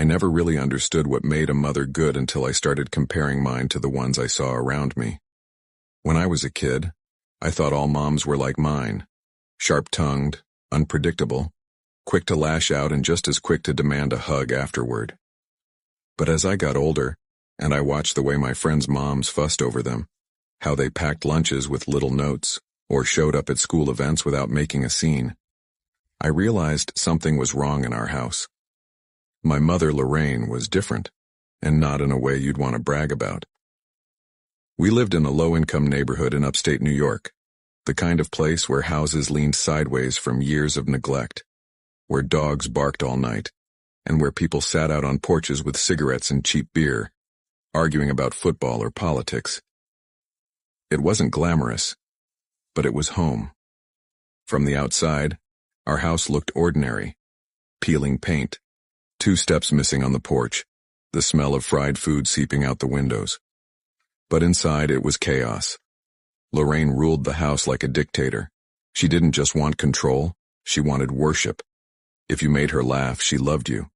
I never really understood what made a mother good until I started comparing mine to the ones I saw around me. When I was a kid, I thought all moms were like mine, sharp-tongued, unpredictable, quick to lash out and just as quick to demand a hug afterward. But as I got older, and I watched the way my friends' moms fussed over them, how they packed lunches with little notes, or showed up at school events without making a scene, I realized something was wrong in our house. My mother, Lorraine, was different, and not in a way you'd want to brag about. We lived in a low-income neighborhood in upstate New York, the kind of place where houses leaned sideways from years of neglect, where dogs barked all night, and where people sat out on porches with cigarettes and cheap beer, arguing about football or politics. It wasn't glamorous, but it was home. From the outside, our house looked ordinary. Peeling paint, 2 steps missing on the porch, the smell of fried food seeping out the windows. But inside it was chaos. Lorraine ruled the house like a dictator. She didn't just want control, she wanted worship. If you made her laugh, she loved you.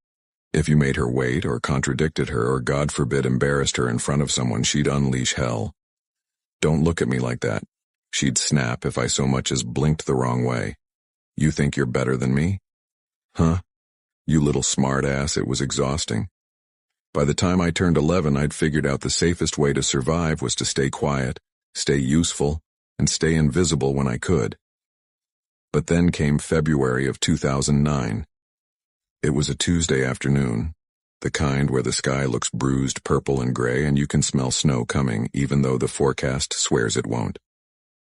If you made her wait or contradicted her or, God forbid, embarrassed her in front of someone, she'd unleash hell. Don't look at me like that, she'd snap if I so much as blinked the wrong way. You think you're better than me? Huh? You little smart-ass. It was exhausting. By the time I turned 11, I'd figured out the safest way to survive was to stay quiet, stay useful, and stay invisible when I could. But then came February of 2009. It was a Tuesday afternoon, the kind where the sky looks bruised purple and gray and you can smell snow coming even though the forecast swears it won't.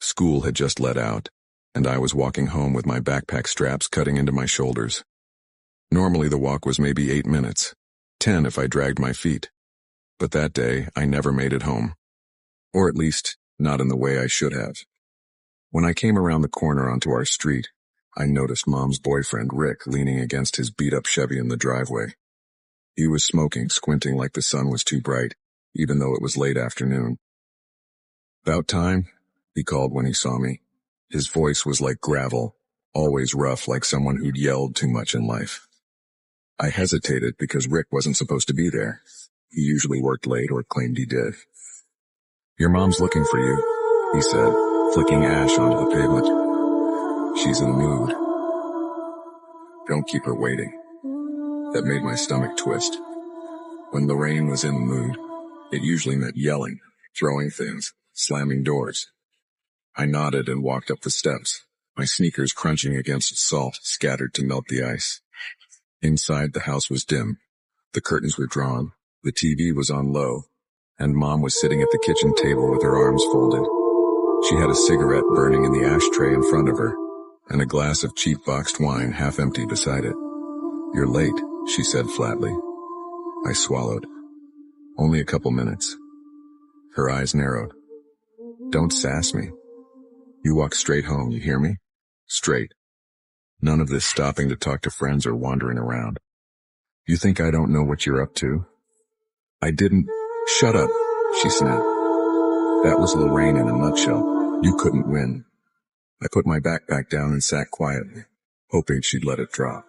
School had just let out, and I was walking home with my backpack straps cutting into my shoulders. Normally the walk was maybe 8 minutes, 10 if I dragged my feet. But that day, I never made it home. Or at least, not in the way I should have. When I came around the corner onto our street, I noticed Mom's boyfriend, Rick, leaning against his beat-up Chevy in the driveway. He was smoking, squinting like the sun was too bright, even though it was late afternoon. "About time," he called when he saw me. His voice was like gravel, always rough, like someone who'd yelled too much in life. I hesitated because Rick wasn't supposed to be there. He usually worked late or claimed he did. "Your mom's looking for you," he said, flicking ash onto the pavement. "She's in the mood. Don't keep her waiting." That made my stomach twist. When Lorraine was in the mood, it usually meant yelling, throwing things, slamming doors. I nodded and walked up the steps, my sneakers crunching against salt scattered to melt the ice. Inside, the house was dim. The curtains were drawn, the TV was on low, and Mom was sitting at the kitchen table with her arms folded. She had a cigarette burning in the ashtray in front of her, and a glass of cheap boxed wine half empty beside it. "You're late," she said flatly. I swallowed. "Only a couple minutes." Her eyes narrowed. "Don't sass me. You walk straight home, you hear me? Straight. None of this stopping to talk to friends or wandering around. You think I don't know what you're up to?" "I didn't—" "Shut up," she snapped. That was Lorraine in a nutshell. You couldn't win. I put my backpack down and sat quietly, hoping she'd let it drop.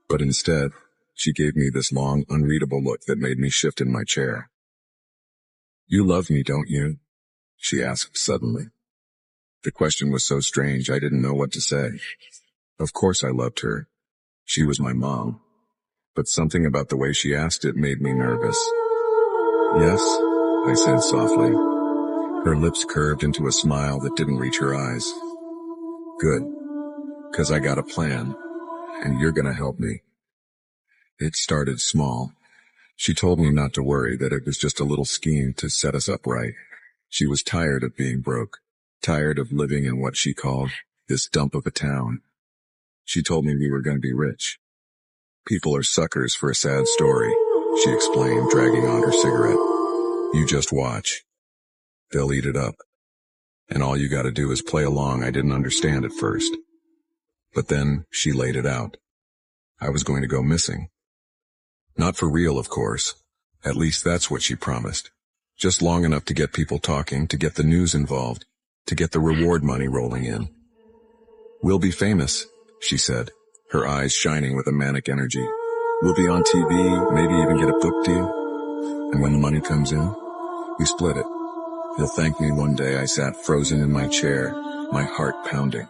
But instead, she gave me this long, unreadable look that made me shift in my chair. "You love me, don't you?" she asked suddenly. The question was so strange I didn't know what to say. Of course I loved her. She was my mom. But something about the way she asked it made me nervous. "Yes," I said softly. Her lips curved into a smile that didn't reach her eyes. "Good. 'Cause I got a plan, and you're gonna help me." It started small. She told me not to worry, that it was just a little scheme to set us up right. She was tired of being broke, tired of living in what she called this dump of a town. She told me we were going to be rich. "People are suckers for a sad story," she explained, dragging on her cigarette. "You just watch. They'll eat it up. And all you gotta do is play along." I didn't understand at first. But then she laid it out. I was going to go missing. Not for real, of course. At least that's what she promised. Just long enough to get people talking, to get the news involved, to get the reward money rolling in. "We'll be famous," she said, her eyes shining with a manic energy. We'll be on TV, maybe even get a book deal. And when the money comes in, we split it. He'll thank me one day. I sat frozen in my chair, my heart pounding.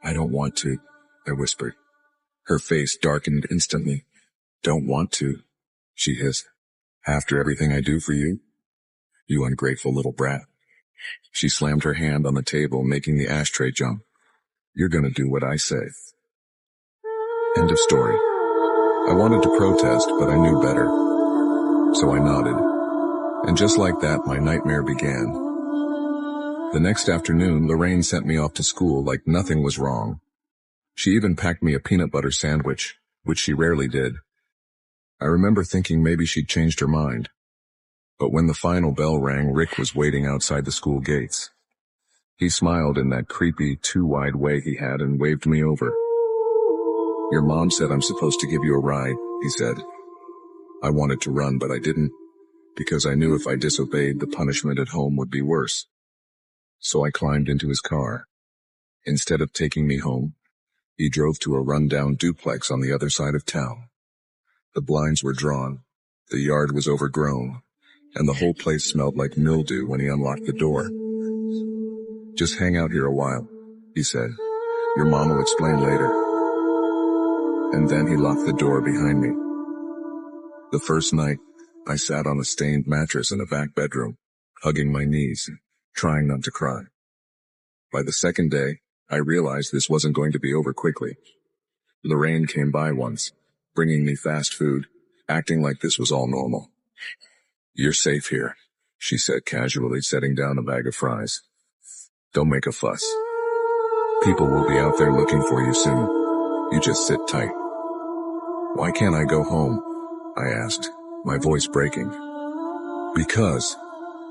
I don't want to, I whispered. Her face darkened instantly. Don't want to, she hissed. After everything I do for you? You ungrateful little brat. She slammed her hand on the table, making the ashtray jump. You're gonna do what I say. End of story. I wanted to protest, but I knew better. So I nodded. And just like that, my nightmare began. The next afternoon, Lorraine sent me off to school like nothing was wrong. She even packed me a peanut butter sandwich, which she rarely did. I remember thinking maybe she'd changed her mind. But when the final bell rang, Rick was waiting outside the school gates. He smiled in that creepy, too-wide way he had and waved me over. Your mom said I'm supposed to give you a ride, he said. I wanted to run, but I didn't, because I knew if I disobeyed, the punishment at home would be worse. So I climbed into his car. Instead of taking me home, he drove to a run-down duplex on the other side of town. The blinds were drawn, the yard was overgrown, and the whole place smelled like mildew when he unlocked the door. Just hang out here a while, he said. Your mom will explain later. And then he locked the door behind me. The first night, I sat on a stained mattress in a back bedroom, hugging my knees, trying not to cry. By the second day, I realized this wasn't going to be over quickly. Lorraine came by once, bringing me fast food, acting like this was all normal. You're safe here, she said casually, setting down a bag of fries. Don't make a fuss. People will be out there looking for you soon. You just sit tight. Why can't I go home? I asked, my voice breaking. Because,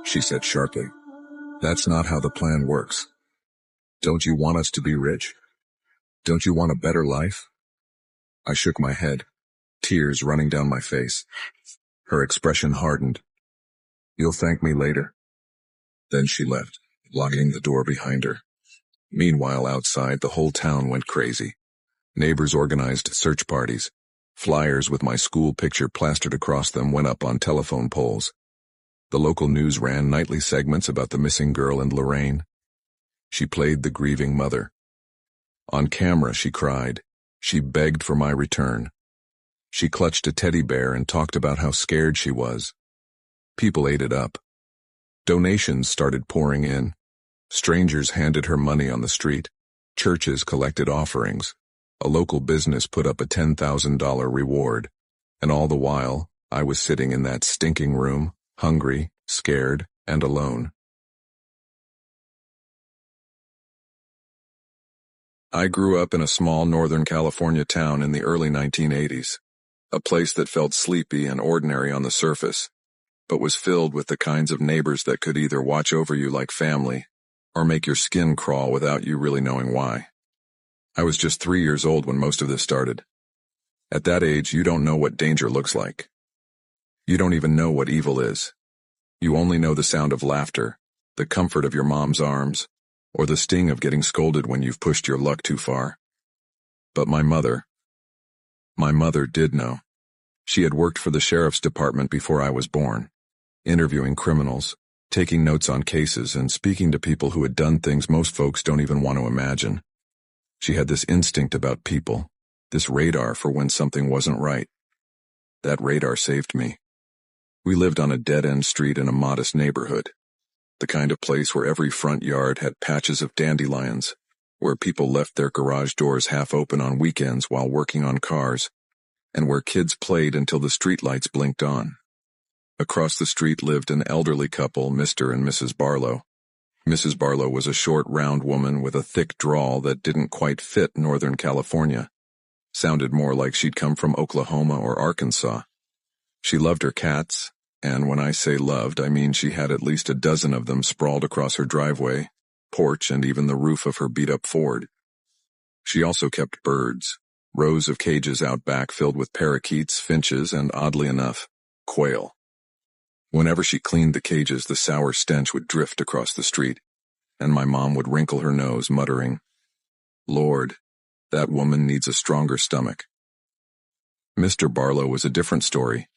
she said sharply, that's not how the plan works. Don't you want us to be rich? Don't you want a better life? I shook my head, tears running down my face. Her expression hardened. You'll thank me later. Then she left, locking the door behind her. Meanwhile, outside, the whole town went crazy. Neighbors organized search parties. Flyers with my school picture plastered across them went up on telephone poles. The local news ran nightly segments about the missing girl and Lorraine. She played the grieving mother. On camera, she cried. She begged for my return. She clutched a teddy bear and talked about how scared she was. People ate it up. Donations started pouring in. Strangers handed her money on the street. Churches collected offerings. A local business put up a $10,000 reward. And all the while, I was sitting in that stinking room, hungry, scared, and alone. I grew up in a small Northern California town in the early 1980s. A place that felt sleepy and ordinary on the surface, but was filled with the kinds of neighbors that could either watch over you like family, or make your skin crawl without you really knowing why. I was just 3 years old when most of this started. At that age, you don't know what danger looks like. You don't even know what evil is. You only know the sound of laughter, the comfort of your mom's arms, or the sting of getting scolded when you've pushed your luck too far. But my mother did know. She had worked for the sheriff's department before I was born, interviewing criminals, taking notes on cases, and speaking to people who had done things most folks don't even want to imagine. She had this instinct about people, this radar for when something wasn't right. That radar saved me. We lived on a dead-end street in a modest neighborhood, the kind of place where every front yard had patches of dandelions, where people left their garage doors half open on weekends while working on cars, and where kids played until the streetlights blinked on. Across the street lived an elderly couple, Mr. and Mrs. Barlow. Mrs. Barlow was a short, round woman with a thick drawl that didn't quite fit Northern California. Sounded more like she'd come from Oklahoma or Arkansas. She loved her cats, and when I say loved, I mean she had at least a dozen of them sprawled across her driveway, porch, and even the roof of her beat-up Ford. She also kept birds, rows of cages out back filled with parakeets, finches, and oddly enough, quail. Whenever she cleaned the cages, the sour stench would drift across the street, and my mom would wrinkle her nose, muttering, Lord, that woman needs a stronger stomach. Mr. Barlow was a different story.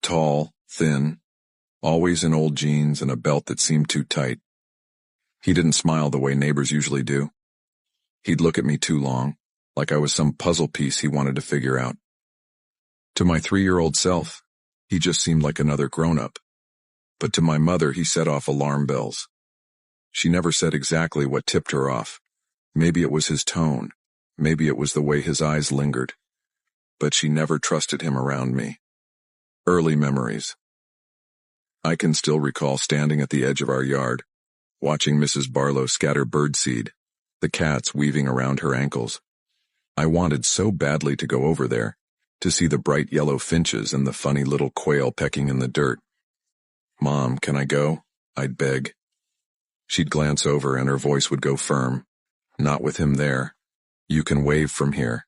Tall, thin, always in old jeans and a belt that seemed too tight. He didn't smile the way neighbors usually do. He'd look at me too long, like I was some puzzle piece he wanted to figure out. To my 3-year-old self, he just seemed like another grown-up. But to my mother, he set off alarm bells. She never said exactly what tipped her off. Maybe it was his tone. Maybe it was the way his eyes lingered. But she never trusted him around me. Early memories. I can still recall standing at the edge of our yard, watching Mrs. Barlow scatter birdseed, the cats weaving around her ankles. I wanted so badly to go over there, to see the bright yellow finches and the funny little quail pecking in the dirt. "Mom, can I go?" I'd beg. She'd glance over and her voice would go firm. "Not with him there. You can wave from here."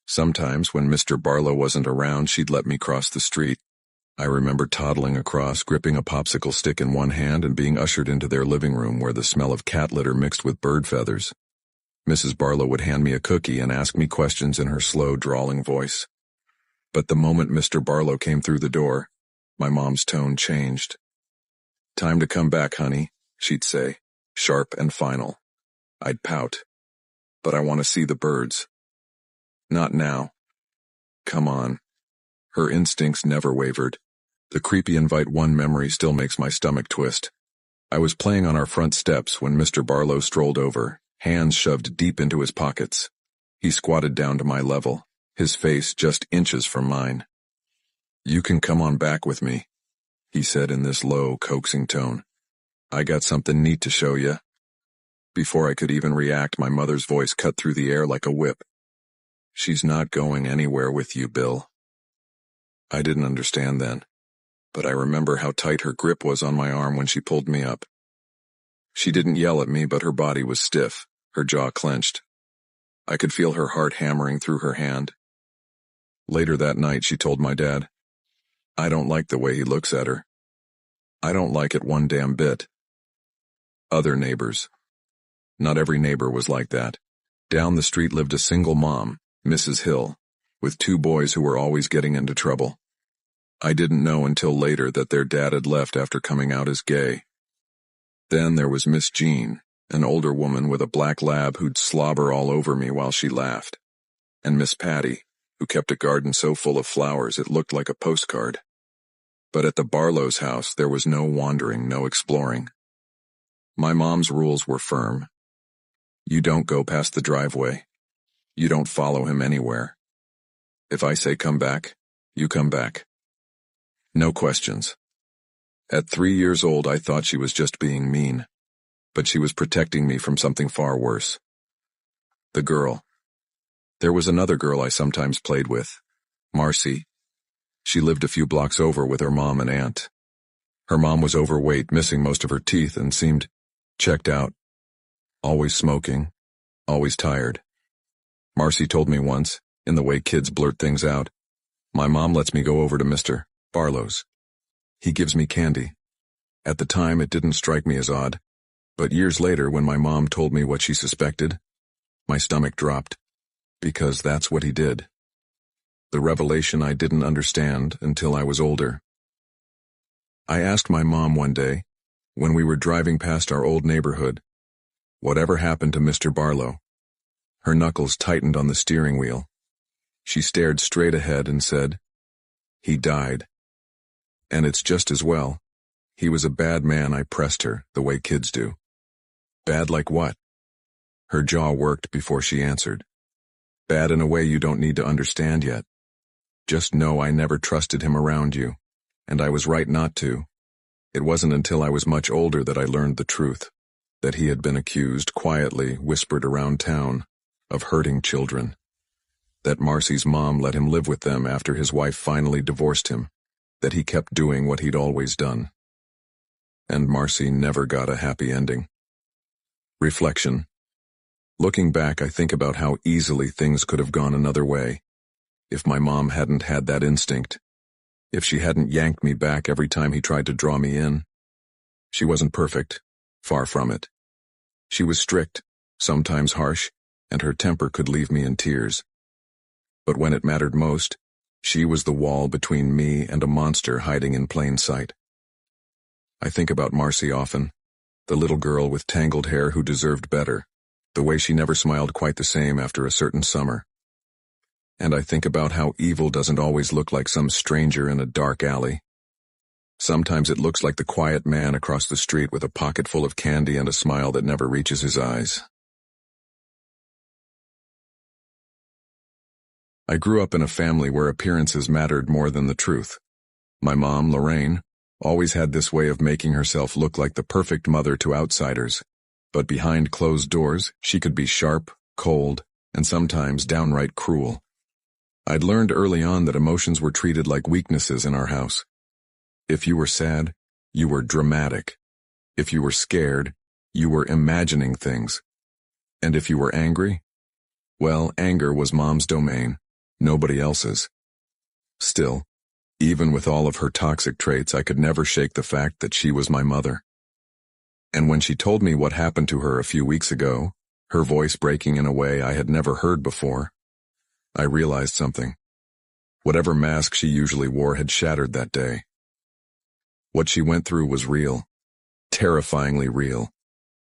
Sometimes, when Mr. Barlow wasn't around, she'd let me cross the street. I remember toddling across, gripping a popsicle stick in one hand and being ushered into their living room where the smell of cat litter mixed with bird feathers. Mrs. Barlow would hand me a cookie and ask me questions in her slow, drawling voice. But the moment Mr. Barlow came through the door, my mom's tone changed. "Time to come back, honey," she'd say, sharp and final. I'd pout. "But I want to see the birds." "Not now." "Come on." Her instincts never wavered. The creepy invite one memory still makes my stomach twist. I was playing on our front steps when Mr. Barlow strolled over, hands shoved deep into his pockets. He squatted down to my level, his face just inches from mine. "You can come on back with me," he said in this low, coaxing tone. "I got something neat to show you." Before I could even react, my mother's voice cut through the air like a whip. "She's not going anywhere with you, Bill." I didn't understand then, but I remember how tight her grip was on my arm when she pulled me up. She didn't yell at me, but her body was stiff, her jaw clenched. I could feel her heart hammering through her hand. Later that night, she told my dad, "I don't like the way he looks at her. I don't like it one damn bit." Other neighbors. Not every neighbor was like that. Down the street lived a single mom, Mrs. Hill, with 2 boys who were always getting into trouble. I didn't know until later that their dad had left after coming out as gay. Then there was Miss Jean, an older woman with a black lab who'd slobber all over me while she laughed, and Miss Patty, who kept a garden so full of flowers it looked like a postcard. But at the Barlow's house there was no wandering, no exploring. My mom's rules were firm. You don't go past the driveway. You don't follow him anywhere. If I say come back, you come back. No questions. At 3 years old, I thought she was just being mean, but she was protecting me from something far worse. The girl. There was another girl I sometimes played with, Marcy. She lived a few blocks over with her mom and aunt. Her mom was overweight, missing most of her teeth, and seemed checked out. Always smoking, always tired. Marcy told me once, in the way kids blurt things out, "My mom lets me go over to Mr. Barlow's. He gives me candy." At the time, it didn't strike me as odd, but years later, when my mom told me what she suspected, my stomach dropped, because that's what he did. The revelation I didn't understand until I was older. I asked my mom one day, when we were driving past our old neighborhood, whatever happened to Mr. Barlow? Her knuckles tightened on the steering wheel. She stared straight ahead and said, "He died. And it's just as well. He was a bad man." I pressed her, the way kids do. "Bad like what?" Her jaw worked before she answered. "Bad in a way you don't need to understand yet. Just know I never trusted him around you, and I was right not to. It wasn't until I was much older that I learned the truth, that he had been accused, quietly whispered around town, of hurting children. That Marcy's mom let him live with them after his wife finally divorced him, that he kept doing what he'd always done. And Marcy never got a happy ending. Reflection. Looking back, I think about how easily things could have gone another way, if my mom hadn't had that instinct, if she hadn't yanked me back every time he tried to draw me in. She wasn't perfect, far from it. She was strict, sometimes harsh, and her temper could leave me in tears. But when it mattered most, She was the wall between me and a monster hiding in plain sight. I think about Marcy often, the little girl with tangled hair who deserved better, the way she never smiled quite the same after a certain summer. And I think about how evil doesn't always look like some stranger in a dark alley. Sometimes it looks like the quiet man across the street with a pocket full of candy and a smile that never reaches his eyes. I grew up in a family where appearances mattered more than the truth. My mom, Lorraine, always had this way of making herself look like the perfect mother to outsiders, but behind closed doors, she could be sharp, cold, and sometimes downright cruel. I'd learned early on that emotions were treated like weaknesses in our house. If you were sad, you were dramatic. If you were scared, you were imagining things. And if you were angry, well, anger was Mom's domain, nobody else's. Still, even with all of her toxic traits, I could never shake the fact that she was my mother. And when she told me what happened to her a few weeks ago, her voice breaking in a way I had never heard before, I realized something. Whatever mask she usually wore had shattered that day. What she went through was real, terrifyingly real,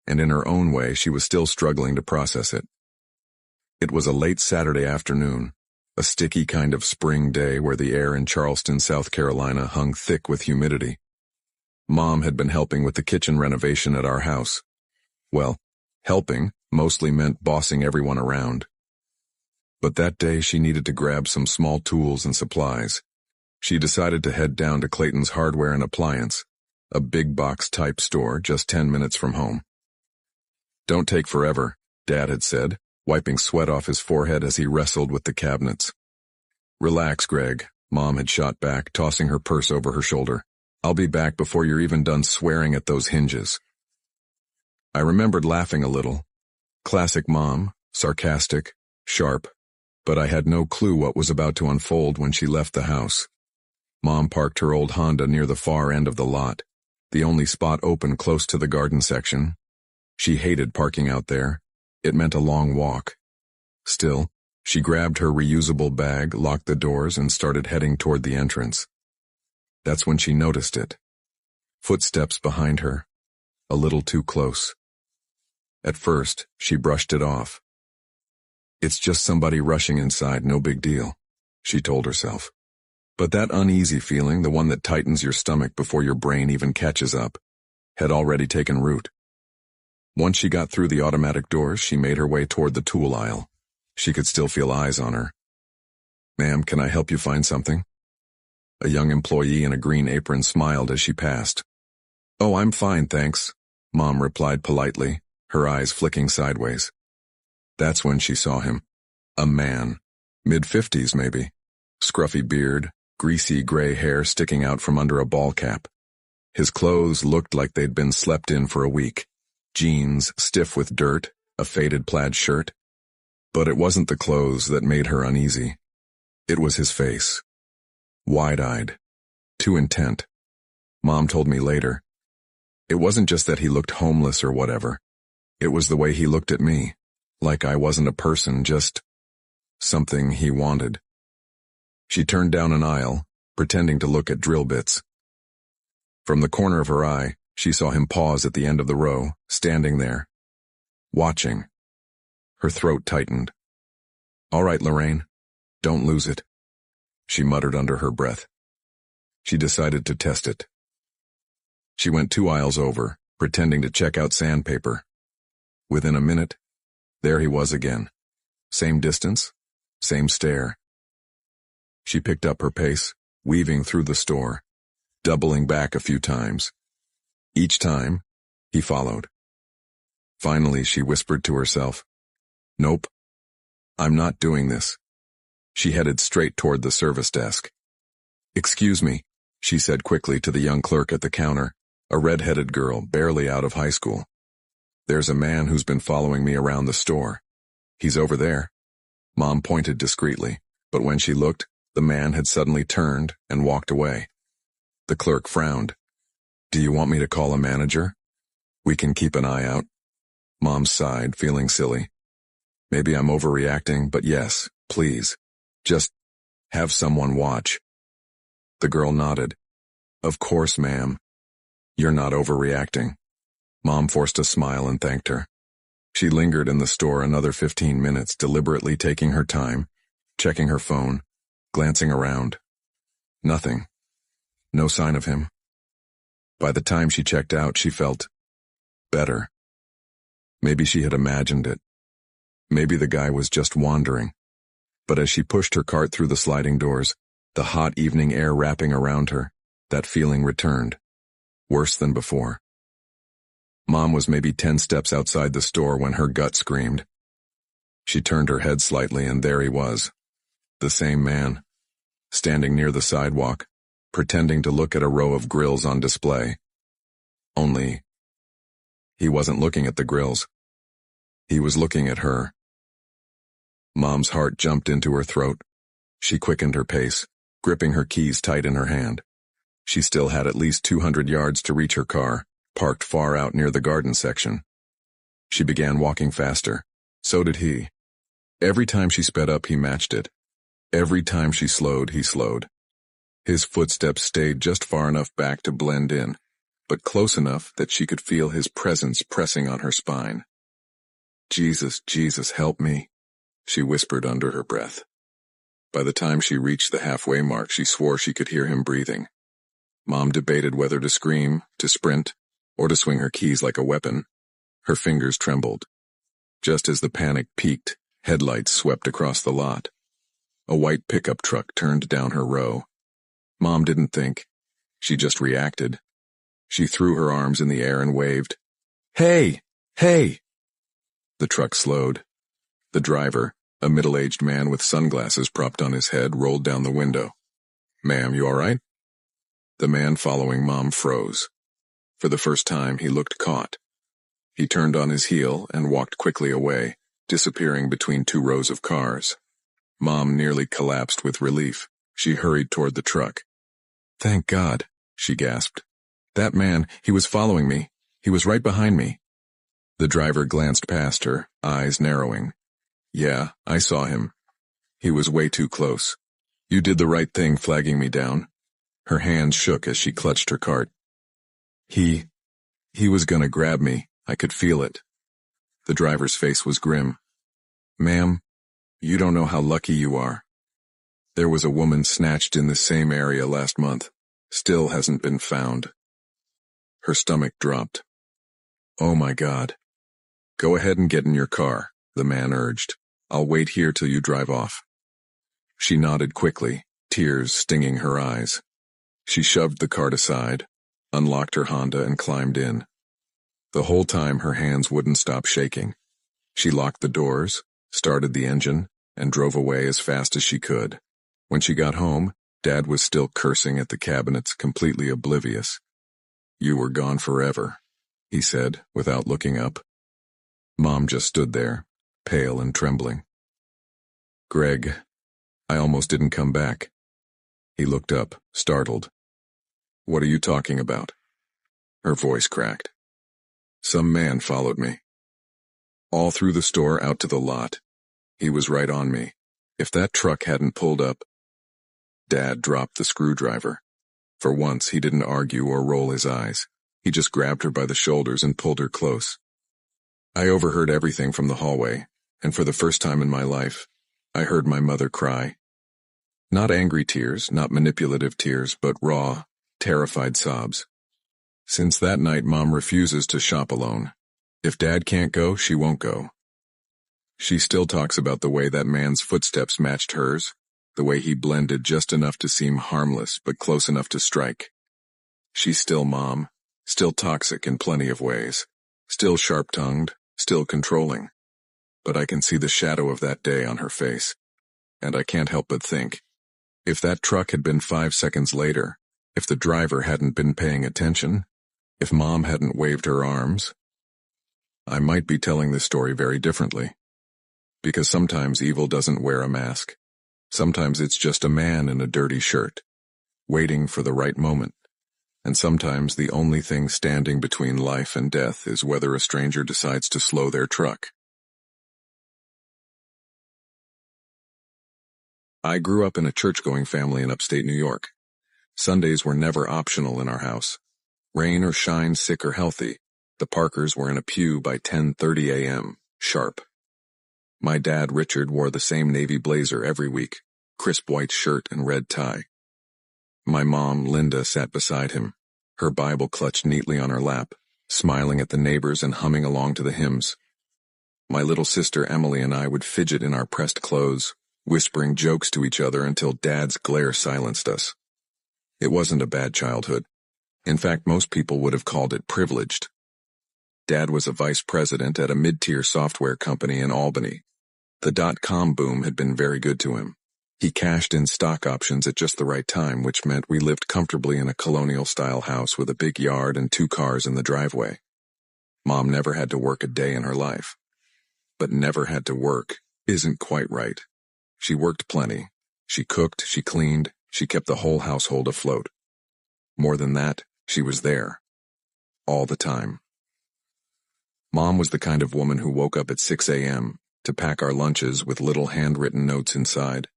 and in her own way she was still struggling to process it. It was a late Saturday afternoon, a sticky kind of spring day where the air in Charleston, South Carolina hung thick with humidity. Mom had been helping with the kitchen renovation at our house. Well, helping mostly meant bossing everyone around. But that day she needed to grab some small tools and supplies. She decided to head down to Clayton's Hardware and Appliance, a big box type store just 10 minutes from home. "Don't take forever," Dad had said, wiping sweat off his forehead as he wrestled with the cabinets. "Relax, Greg," Mom had shot back, tossing her purse over her shoulder. "I'll be back before you're even done swearing at those hinges." I remembered laughing a little. Classic Mom, sarcastic, sharp, but I had no clue what was about to unfold when she left the house. Mom parked her old Honda near the far end of the lot, the only spot open close to the garden section. She hated parking out there. It meant a long walk. Still, she grabbed her reusable bag, locked the doors, and started heading toward the entrance. That's when she noticed it. Footsteps behind her, a little too close. At first, she brushed it off. "It's just somebody rushing inside, no big deal," she told herself. But that uneasy feeling, the one that tightens your stomach before your brain even catches up, had already taken root. Once she got through the automatic doors, she made her way toward the tool aisle. She could still feel eyes on her. "Ma'am, can I help you find something?" A young employee in a green apron smiled as she passed. "Oh, I'm fine, thanks," Mom replied politely, her eyes flicking sideways. That's when she saw him. A man. Mid-50s, maybe. Scruffy beard, greasy gray hair sticking out from under a ball cap. His clothes looked like they'd been slept in for a week. Jeans stiff with dirt, a faded plaid shirt. But it wasn't the clothes that made her uneasy. It was his face. Wide-eyed. Too intent. Mom told me later. It wasn't just that he looked homeless or whatever. It was the way he looked at me. Like I wasn't a person, just something he wanted. She turned down an aisle, pretending to look at drill bits. From the corner of her eye, she saw him pause at the end of the row, standing there. Watching. Her throat tightened. "All right, Lorraine. Don't lose it," she muttered under her breath. She decided to test it. She went 2 aisles over, pretending to check out sandpaper. Within a minute, there he was again. Same distance, same stare. She picked up her pace, weaving through the store, doubling back a few times. Each time, he followed. Finally, she whispered to herself, "Nope, I'm not doing this." She headed straight toward the service desk. "Excuse me," she said quickly to the young clerk at the counter, a red-headed girl barely out of high school. "There's a man who's been following me around the store. He's over there." Mom pointed discreetly, but when she looked, the man had suddenly turned and walked away. The clerk frowned. "Do you want me to call a manager? We can keep an eye out." Mom sighed, feeling silly. "Maybe I'm overreacting, but yes, please. Just Have someone watch. The girl nodded. Of course, ma'am. You're not overreacting. Mom forced a smile and thanked her. She lingered in the store another 15 minutes, deliberately taking her time, checking her phone, glancing around. Nothing. No sign of him. By the time she checked out, she felt better. Maybe she had imagined it. Maybe the guy was just wandering. But as she pushed her cart through the sliding doors, the hot evening air wrapping around her, that feeling returned. Worse than before. Mom was maybe 10 steps outside the store when her gut screamed. She turned her head slightly, and there he was. The same man. Standing near the sidewalk, pretending to look at a row of grills on display. Only, he wasn't looking at the grills. He was looking at her. Mom's heart jumped into her throat. She quickened her pace, gripping her keys tight in her hand. She still had at least 200 yards to reach her car, parked far out near the garden section. She began walking faster. So did he. Every time she sped up, he matched it. Every time she slowed, he slowed. His footsteps stayed just far enough back to blend in, but close enough that she could feel his presence pressing on her spine. Jesus, Jesus, help me, she whispered under her breath. By the time she reached the halfway mark, she swore she could hear him breathing. Mom debated whether to scream, to sprint, or to swing her keys like a weapon. Her fingers trembled. Just as the panic peaked, headlights swept across the lot. A white pickup truck turned down her row. Mom didn't think. She just reacted. She threw her arms in the air and waved. Hey! Hey! The truck slowed. The driver, a middle-aged man with sunglasses propped on his head, rolled down the window. Ma'am, you all right? The man following Mom froze. For the first time, he looked caught. He turned on his heel and walked quickly away, disappearing between two rows of cars. Mom nearly collapsed with relief. She hurried toward the truck. Thank God, she gasped. That man, he was following me. He was right behind me. The driver glanced past her, eyes narrowing. Yeah, I saw him. He was way too close. You did the right thing flagging me down. Her hands shook as she clutched her cart. He was gonna grab me. I could feel it. The driver's face was grim. Ma'am, you don't know how lucky you are. There was a woman snatched in the same area last month. Still hasn't been found. Her stomach dropped. Oh my God. Go ahead and get in your car, the man urged. I'll wait here till you drive off. She nodded quickly, tears stinging her eyes. She shoved the cart aside, unlocked her Honda and climbed in. The whole time her hands wouldn't stop shaking. She locked the doors, started the engine, and drove away as fast as she could. When she got home, Dad was still cursing at the cabinets, completely oblivious. You were gone forever, he said, without looking up. Mom just stood there, pale and trembling. Greg, I almost didn't come back. He looked up, startled. What are you talking about? Her voice cracked. Some man followed me. All through the store out to the lot. He was right on me. If that truck hadn't pulled up. Dad dropped the screwdriver. For once, he didn't argue or roll his eyes. He just grabbed her by the shoulders and pulled her close. I overheard everything from the hallway, and for the first time in my life, I heard my mother cry. Not angry tears, not manipulative tears, but raw, terrified sobs. Since that night, Mom refuses to shop alone. If Dad can't go, she won't go. She still talks about the way that man's footsteps matched hers, the way he blended just enough to seem harmless but close enough to strike. She's still Mom, still toxic in plenty of ways, still sharp-tongued, still controlling. But I can see the shadow of that day on her face, and I can't help but think, if that truck had been 5 seconds later, if the driver hadn't been paying attention, if Mom hadn't waved her arms, I might be telling this story very differently. Because sometimes evil doesn't wear a mask. Sometimes it's just a man in a dirty shirt, waiting for the right moment. And sometimes the only thing standing between life and death is whether a stranger decides to slow their truck. I grew up in a church-going family in upstate New York. Sundays were never optional in our house. Rain or shine, sick or healthy, the Parkers were in a pew by 10:30 a.m., sharp. My dad, Richard, wore the same navy blazer every week, crisp white shirt and red tie. My mom, Linda, sat beside him, her Bible clutched neatly on her lap, smiling at the neighbors and humming along to the hymns. My little sister Emily and I would fidget in our pressed clothes, whispering jokes to each other until Dad's glare silenced us. It wasn't a bad childhood. In fact, most people would have called it privileged. Dad was a vice president at a mid-tier software company in Albany. The dot-com boom had been very good to him. He cashed in stock options at just the right time, which meant we lived comfortably in a colonial-style house with a big yard and 2 cars in the driveway. Mom never had to work a day in her life. But never had to work isn't quite right. She worked plenty. She cooked, she cleaned, she kept the whole household afloat. More than that, she was there. All the time. Mom was the kind of woman who woke up at 6 a.m. to pack our lunches with little handwritten notes inside.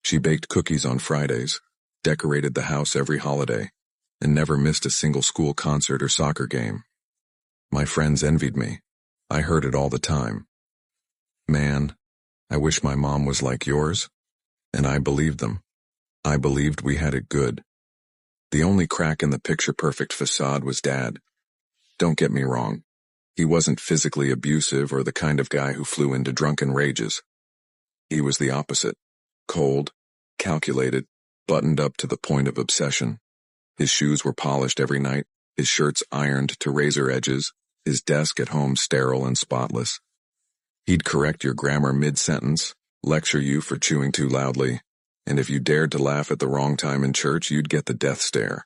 She baked cookies on Fridays, decorated the house every holiday, and never missed a single school concert or soccer game. My friends envied me. I heard it all the time. Man, I wish my mom was like yours. And I believed them. I believed we had it good. The only crack in the picture-perfect facade was Dad. Don't get me wrong. He wasn't physically abusive or the kind of guy who flew into drunken rages. He was the opposite. Cold, calculated, buttoned up to the point of obsession. His shoes were polished every night, his shirts ironed to razor edges, his desk at home sterile and spotless. He'd correct your grammar mid-sentence, lecture you for chewing too loudly, and if you dared to laugh at the wrong time in church, you'd get the death stare.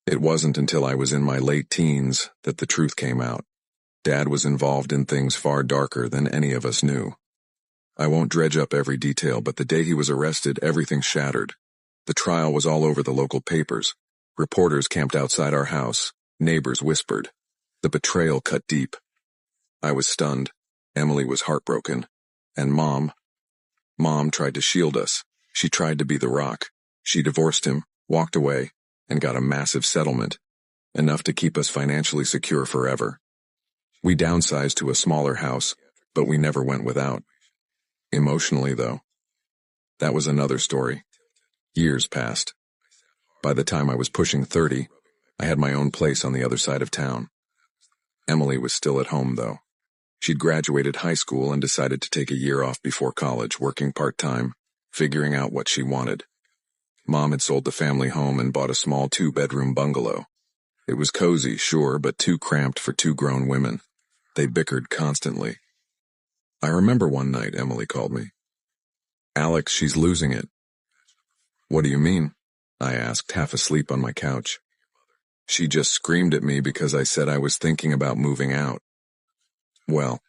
It wasn't until I was in my late teens that the truth came out. Dad was involved in things far darker than any of us knew. I won't dredge up every detail, but the day he was arrested, everything shattered. The trial was all over the local papers. Reporters camped outside our house. Neighbors whispered. The betrayal cut deep. I was stunned. Emily was heartbroken. And Mom tried to shield us. She tried to be the rock. She divorced him, walked away, and got a massive settlement. Enough to keep us financially secure forever. We downsized to a smaller house, but we never went without. Emotionally, though, that was another story. Years passed. By the time I was pushing 30, I had my own place on the other side of town. Emily was still at home, though. She'd graduated high school and decided to take a year off before college, working part-time, figuring out what she wanted. Mom had sold the family home and bought a small 2-bedroom bungalow. It was cozy, sure, but too cramped for 2 grown women. They bickered constantly. I remember one night Emily called me. "Alex, she's losing it." "What do you mean?" I asked, half asleep on my couch. "She just screamed at me because I said I was thinking about moving out." "Well,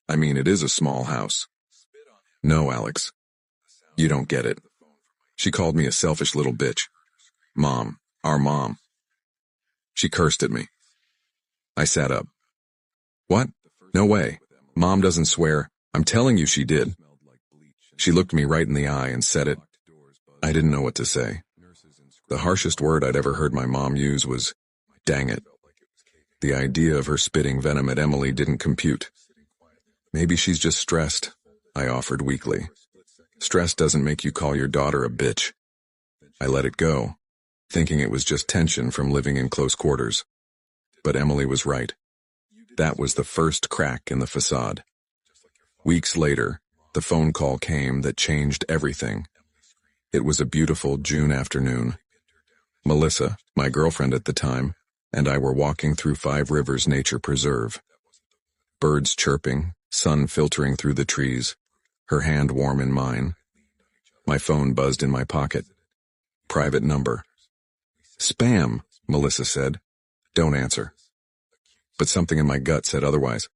I mean, it is a small house." "No, Alex. You don't get it. She called me a selfish little bitch. Mom, our mom. She cursed at me." I sat up. "What? No way. Mom doesn't swear. I'm telling you she did." She looked me right in the eye and said it. I didn't know what to say. The harshest word I'd ever heard my mom use was, "Dang it." The idea of her spitting venom at Emily didn't compute. "Maybe she's just stressed," I offered weakly. "Stress doesn't make you call your daughter a bitch." I let it go, thinking it was just tension from living in close quarters. But Emily was right. That was the first crack in the facade. Weeks later, the phone call came that changed everything. It was a beautiful June afternoon. Melissa, my girlfriend at the time, and I were walking through 5 Rivers Nature Preserve. Birds chirping, sun filtering through the trees, her hand warm in mine. My phone buzzed in my pocket. Private number. "Spam," Melissa said. "Don't answer." But something in my gut said otherwise.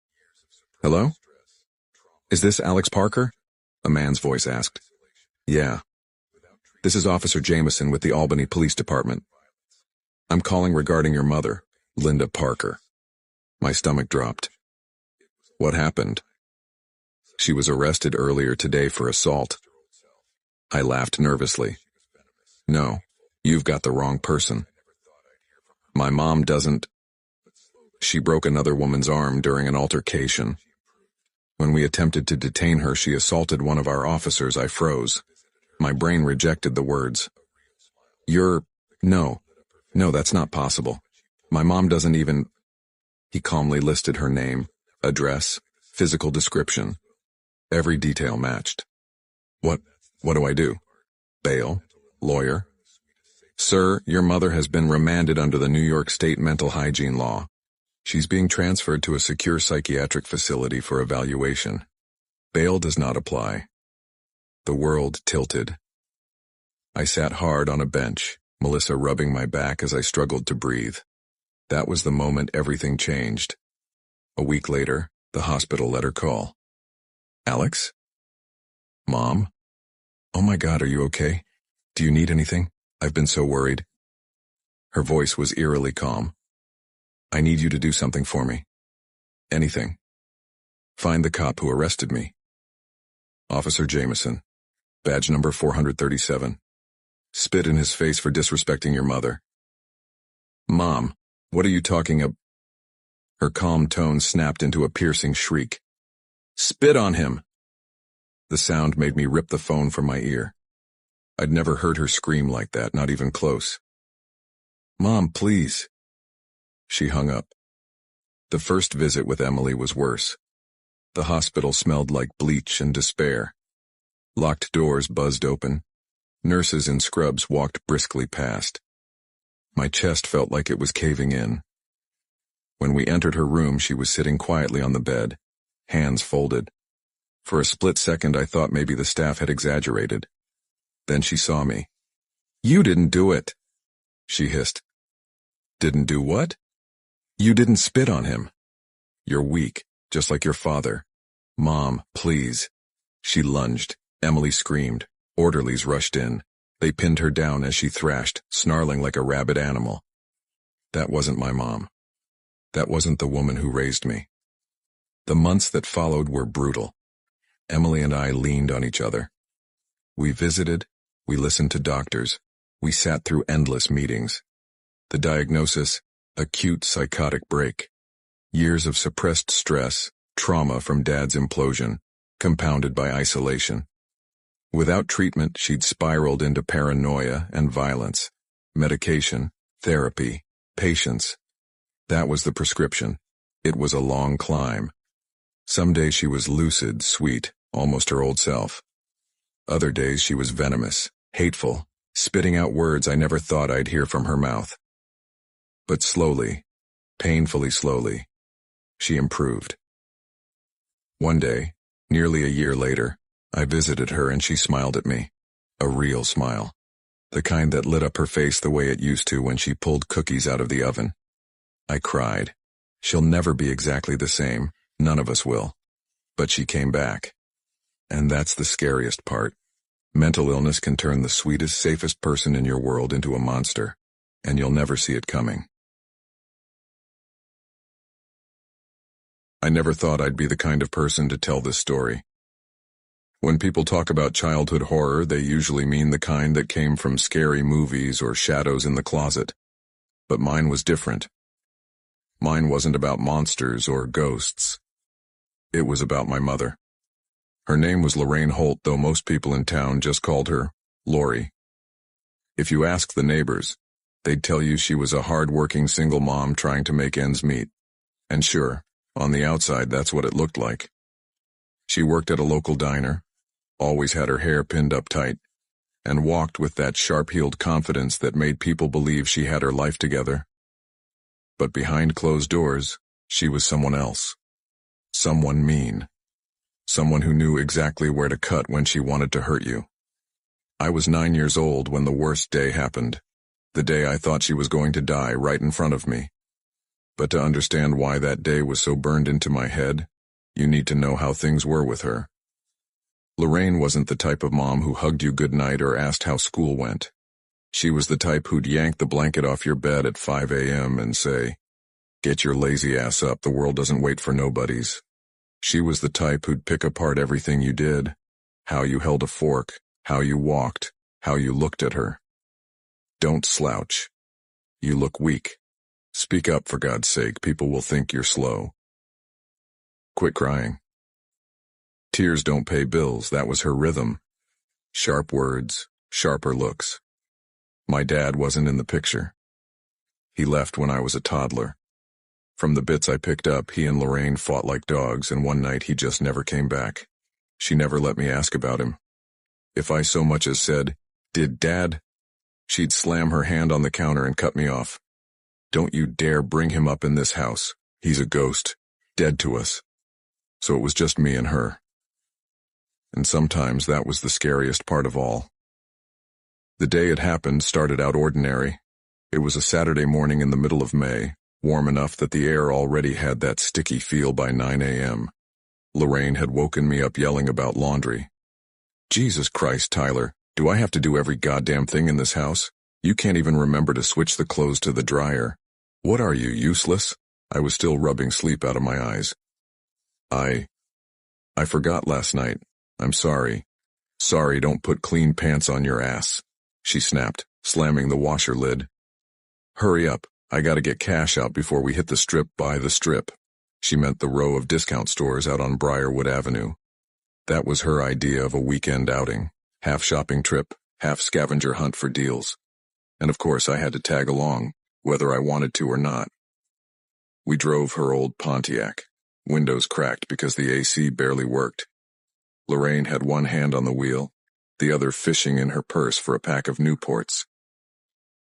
"Hello? Is this Alex Parker?" a man's voice asked. "Yeah. This is Officer Jameson with the Albany Police Department. I'm calling regarding your mother, Linda Parker." My stomach dropped. "What happened?" "She was arrested earlier today for assault." I laughed nervously. No, you've got the wrong person. My mom doesn't. She broke another woman's arm during an altercation. When we attempted to detain her, she assaulted one of our officers. I froze. My brain rejected the words. No, that's not possible. My mom doesn't even. He calmly listed her name, address, physical description. Every detail matched. What do I do? Bail? Lawyer? Sir, your mother has been remanded under the New York State mental hygiene law. She's being transferred to a secure psychiatric facility for evaluation. Bail does not apply. The world tilted. I sat hard on a bench, Melissa rubbing my back as I struggled to breathe. That was the moment everything changed. A week later, the hospital let her call. Alex? Mom? Oh my God, are you okay? Do you need anything? I've been so worried. Her voice was eerily calm. I need you to do something for me. Anything. Find the cop who arrested me. Officer Jameson. Badge number 437. Spit in his face for disrespecting your mother. Mom, what are you talking about? Her calm tone snapped into a piercing shriek. Spit on him! The sound made me rip the phone from my ear. I'd never heard her scream like that, not even close. Mom, please. She hung up. The first visit with Emily was worse. The hospital smelled like bleach and despair. Locked doors buzzed open. Nurses in scrubs walked briskly past. My chest felt like it was caving in. When we entered her room, she was sitting quietly on the bed, hands folded. For a split second, I thought maybe the staff had exaggerated. Then she saw me. You didn't do it, she hissed. Didn't do what? You didn't spit on him. You're weak, just like your father. Mom, please. She lunged. Emily screamed. Orderlies rushed in. They pinned her down as she thrashed, snarling like a rabid animal. That wasn't my mom. That wasn't the woman who raised me. The months that followed were brutal. Emily and I leaned on each other. We visited, we listened to doctors, we sat through endless meetings. The diagnosis, acute psychotic break. Years of suppressed stress, trauma from Dad's implosion, compounded by isolation. Without treatment, she'd spiraled into paranoia and violence. Medication, therapy, patience. That was the prescription. It was a long climb. Some days she was lucid, sweet, almost her old self. Other days she was venomous, hateful, spitting out words I never thought I'd hear from her mouth. But slowly, painfully slowly, she improved. One day, nearly a year later, I visited her and she smiled at me. A real smile. The kind that lit up her face the way it used to when she pulled cookies out of the oven. I cried. She'll never be exactly the same. None of us will. But she came back. And that's the scariest part. Mental illness can turn the sweetest, safest person in your world into a monster, and you'll never see it coming. I never thought I'd be the kind of person to tell this story. When people talk about childhood horror, they usually mean the kind that came from scary movies or shadows in the closet. But mine was different. Mine wasn't about monsters or ghosts. It was about my mother. Her name was Lorraine Holt, though most people in town just called her Lori. If you asked the neighbors, they'd tell you she was a hard-working single mom trying to make ends meet. And sure, on the outside that's what it looked like. She worked at a local diner, always had her hair pinned up tight, and walked with that sharp-heeled confidence that made people believe she had her life together. But behind closed doors, she was someone else. Someone mean. Someone who knew exactly where to cut when she wanted to hurt you. I was 9 years old when the worst day happened. The day I thought she was going to die right in front of me. But to understand why that day was so burned into my head, you need to know how things were with her. Lorraine wasn't the type of mom who hugged you goodnight or asked how school went. She was the type who'd yank the blanket off your bed at 5 a.m. and say, "Get your lazy ass up, the world doesn't wait for nobodies." She was the type who'd pick apart everything you did, how you held a fork, How you walked, how you looked at her. Don't slouch. You look weak. Speak up, for God's sake, people will think you're slow. Quit crying. Tears don't pay bills, that was her rhythm. Sharp words, sharper looks. My dad wasn't in the picture. He left when I was a toddler. From the bits I picked up, he and Lorraine fought like dogs, and one night he just never came back. She never let me ask about him. If I so much as said, "Did Dad?" she'd slam her hand on the counter and cut me off. "Don't you dare bring him up in this house. He's a ghost, dead to us." So it was just me and her. And sometimes that was the scariest part of all. The day it happened started out ordinary. It was a Saturday morning in the middle of May, warm enough that the air already had that sticky feel by 9 a.m. Lorraine had woken me up yelling about laundry. "Jesus Christ, Tyler, do I have to do every goddamn thing in this house? You can't even remember to switch the clothes to the dryer. What are you, useless?" I was still rubbing sleep out of my eyes. I forgot last night. I'm sorry. Sorry, don't put clean pants on your ass," she snapped, slamming the washer lid. "Hurry up, I gotta get cash out before we hit the strip by the strip." She meant the row of discount stores out on Briarwood Avenue. That was her idea of a weekend outing, half shopping trip, half scavenger hunt for deals. And of course I had to tag along, whether I wanted to or not. We drove her old Pontiac, windows cracked because the AC barely worked. Lorraine had one hand on the wheel, the other fishing in her purse for a pack of Newports.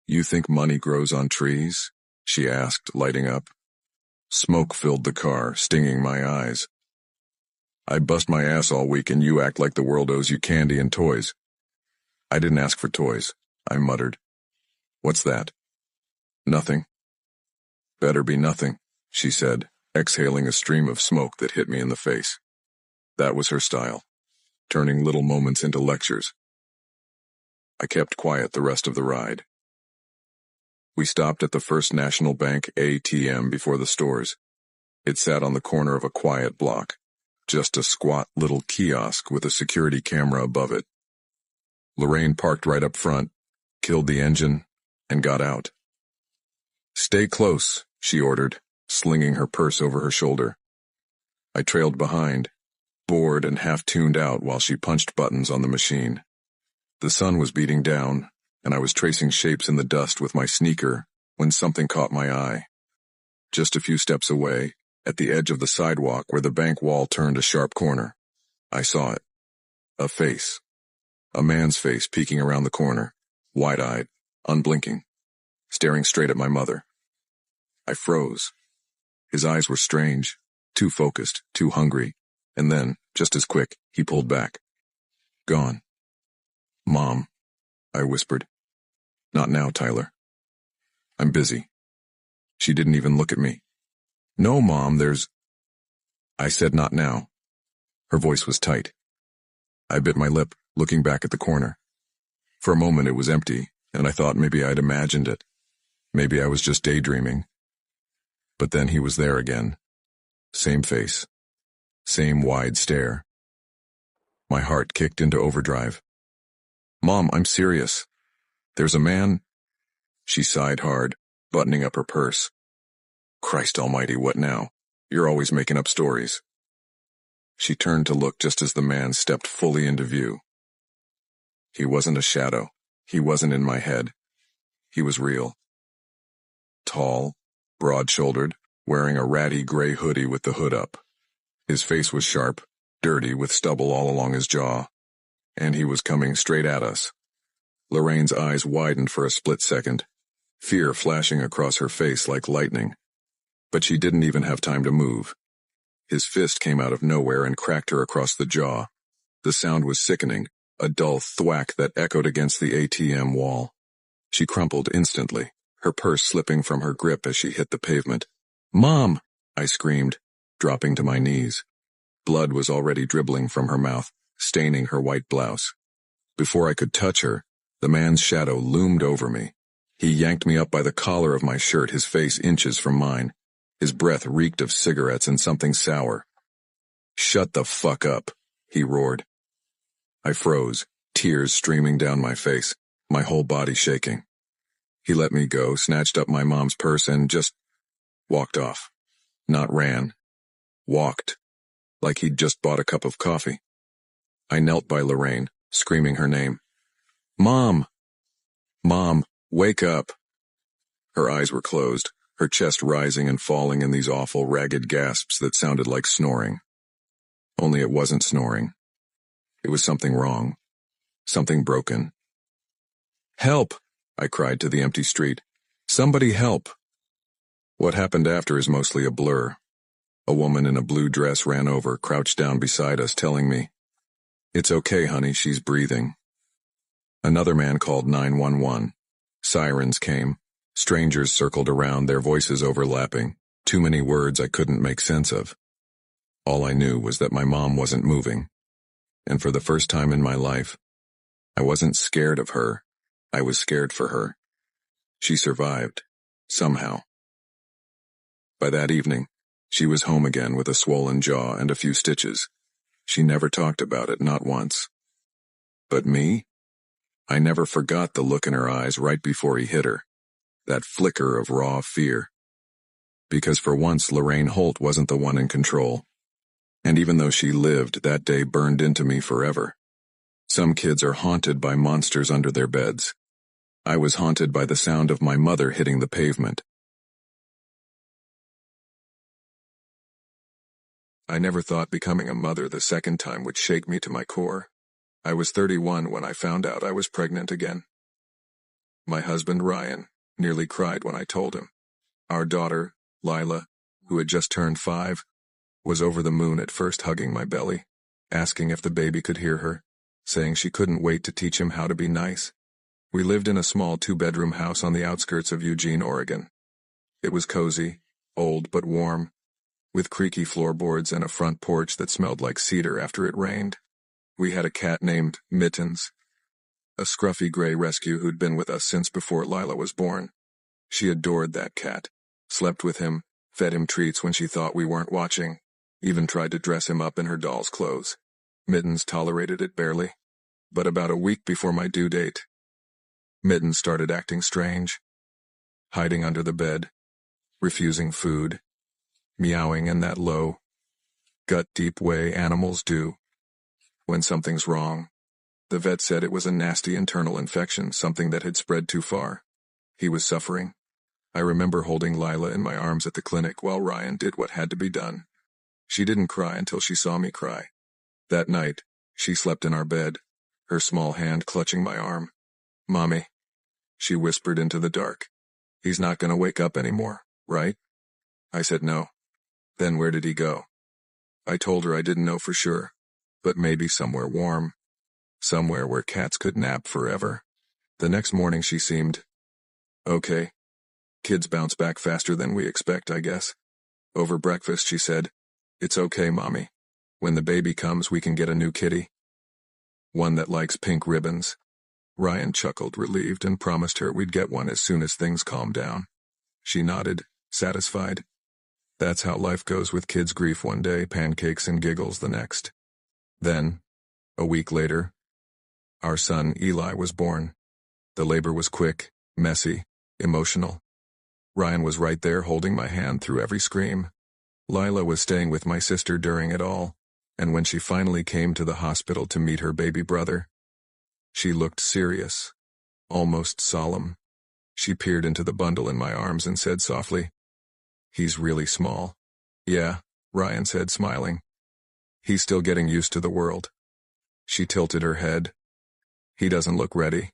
"You think money grows on trees?" she asked, lighting up. Smoke filled the car, stinging my eyes. "I bust my ass all week and you act like the world owes you candy and toys." "I didn't ask for toys," I muttered. "What's that?" "Nothing." "Better be nothing," she said, exhaling a stream of smoke that hit me in the face. That was her style, turning little moments into lectures. I kept quiet the rest of the ride. We stopped at the First National Bank ATM before the stores. It sat on the corner of a quiet block, just a squat little kiosk with a security camera above it. Lorraine parked right up front, killed the engine, and got out. "Stay close," she ordered, slinging her purse over her shoulder. I trailed behind, bored and half-tuned out while she punched buttons on the machine. The sun was beating down, and I was tracing shapes in the dust with my sneaker when something caught my eye. Just a few steps away, at the edge of the sidewalk where the bank wall turned a sharp corner, I saw it. A face. A man's face peeking around the corner, wide-eyed, unblinking, staring straight at my mother. I froze. His eyes were strange, too focused, too hungry, and then, just as quick, he pulled back. Gone. "Mom," I whispered. "Not now, Tyler. I'm busy." She didn't even look at me. "No, Mom, there's—" I said not now. Her voice was tight. I bit my lip, looking back at the corner. For a moment it was empty, and I thought maybe I'd imagined it. Maybe I was just daydreaming. But then he was there again. Same face. Same wide stare. My heart kicked into overdrive. "Mom, I'm serious. There's a man—" She sighed hard, buttoning up her purse. "Christ almighty, what now? You're always making up stories." She turned to look just as the man stepped fully into view. He wasn't a shadow. He wasn't in my head. He was real. Tall, broad-shouldered, wearing a ratty gray hoodie with the hood up. His face was sharp, dirty with stubble all along his jaw. And he was coming straight at us. Lorraine's eyes widened for a split second, fear flashing across her face like lightning. But she didn't even have time to move. His fist came out of nowhere and cracked her across the jaw. The sound was sickening, a dull thwack that echoed against the ATM wall. She crumpled instantly, her purse slipping from her grip as she hit the pavement. "Mom!" I screamed, dropping to my knees. Blood was already dribbling from her mouth, staining her white blouse. Before I could touch her, the man's shadow loomed over me. He yanked me up by the collar of my shirt, his face inches from mine. His breath reeked of cigarettes and something sour. "Shut the fuck up," he roared. I froze, tears streaming down my face, my whole body shaking. He let me go, snatched up my mom's purse, and just walked off. Not ran. Walked. Like he'd just bought a cup of coffee. I knelt by Lorraine, screaming her name. Mom! Mom, wake up! Her eyes were closed, her chest rising and falling in these awful, ragged gasps that sounded like snoring. Only it wasn't snoring. It was something wrong. Something broken. Help! I cried to the empty street. Somebody help! What happened after is mostly a blur. A woman in a blue dress ran over, crouched down beside us, telling me, "It's okay, honey, she's breathing." Another man called 911. Sirens came. Strangers circled around, their voices overlapping. Too many words I couldn't make sense of. All I knew was that my mom wasn't moving. And for the first time in my life, I wasn't scared of her. I was scared for her. She survived. Somehow. By that evening, she was home again with a swollen jaw and a few stitches. She never talked about it, not once. But me? I never forgot the look in her eyes right before he hit her. That flicker of raw fear. Because for once Lorraine Holt wasn't the one in control. And even though she lived, that day burned into me forever. Some kids are haunted by monsters under their beds. I was haunted by the sound of my mother hitting the pavement. I never thought becoming a mother the second time would shake me to my core. I was 31 when I found out I was pregnant again. My husband, Ryan, nearly cried when I told him. Our daughter, Lila, who had just turned 5, was over the moon at first, hugging my belly, asking if the baby could hear her, saying she couldn't wait to teach him how to be nice. We lived in a small 2-bedroom house on the outskirts of Eugene, Oregon. It was cozy, old but warm, with creaky floorboards and a front porch that smelled like cedar after it rained. We had a cat named Mittens, a scruffy gray rescue who'd been with us since before Lila was born. She adored that cat, slept with him, fed him treats when she thought we weren't watching, even tried to dress him up in her doll's clothes. Mittens tolerated it barely. But about a week before my due date, Mittens started acting strange, hiding under the bed, refusing food, meowing in that low, gut-deep way animals do when something's wrong. The vet said it was a nasty internal infection, something that had spread too far. He was suffering. I remember holding Lila in my arms at the clinic while Ryan did what had to be done. She didn't cry until she saw me cry. That night, she slept in our bed, her small hand clutching my arm. "Mommy," she whispered into the dark. "He's not going to wake up anymore, right?" I said no. "Then where did he go?" I told her I didn't know for sure, but maybe somewhere warm. Somewhere where cats could nap forever. The next morning she seemed okay. Kids bounce back faster than we expect, I guess. Over breakfast she said, "It's okay, Mommy. When the baby comes, we can get a new kitty. One that likes pink ribbons." Ryan chuckled, relieved, and promised her we'd get one as soon as things calmed down. She nodded, satisfied. That's how life goes with kids' grief one day, pancakes and giggles the next. Then, a week later, our son Eli was born. The labor was quick, messy, emotional. Ryan was right there holding my hand through every scream. Lila was staying with my sister during it all, and when she finally came to the hospital to meet her baby brother, she looked serious, almost solemn. She peered into the bundle in my arms and said softly, "He's really small." "Yeah," Ryan said, smiling. "He's still getting used to the world." She tilted her head. "He doesn't look ready."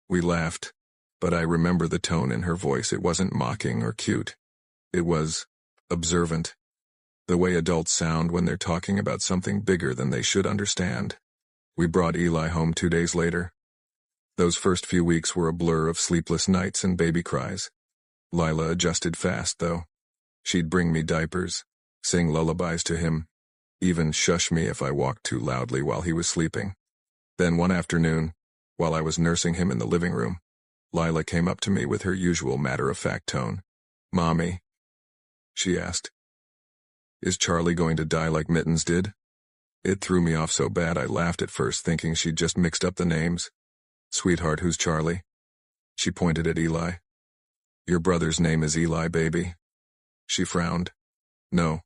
We laughed, but I remember the tone in her voice. It wasn't mocking or cute. It was observant. The way adults sound when they're talking about something bigger than they should understand. We brought Eli home 2 days later. Those first few weeks were a blur of sleepless nights and baby cries. Lila adjusted fast, though. She'd bring me diapers, sing lullabies to him, even shush me if I walked too loudly while he was sleeping. Then one afternoon, while I was nursing him in the living room, Lila came up to me with her usual matter-of-fact tone. "Mommy," she asked, "is Charlie going to die like Mittens did?" It threw me off so bad I laughed at first, thinking she'd just mixed up the names. "Sweetheart, who's Charlie?" She pointed at Eli. "Your brother's name is Eli, baby." She frowned. "No.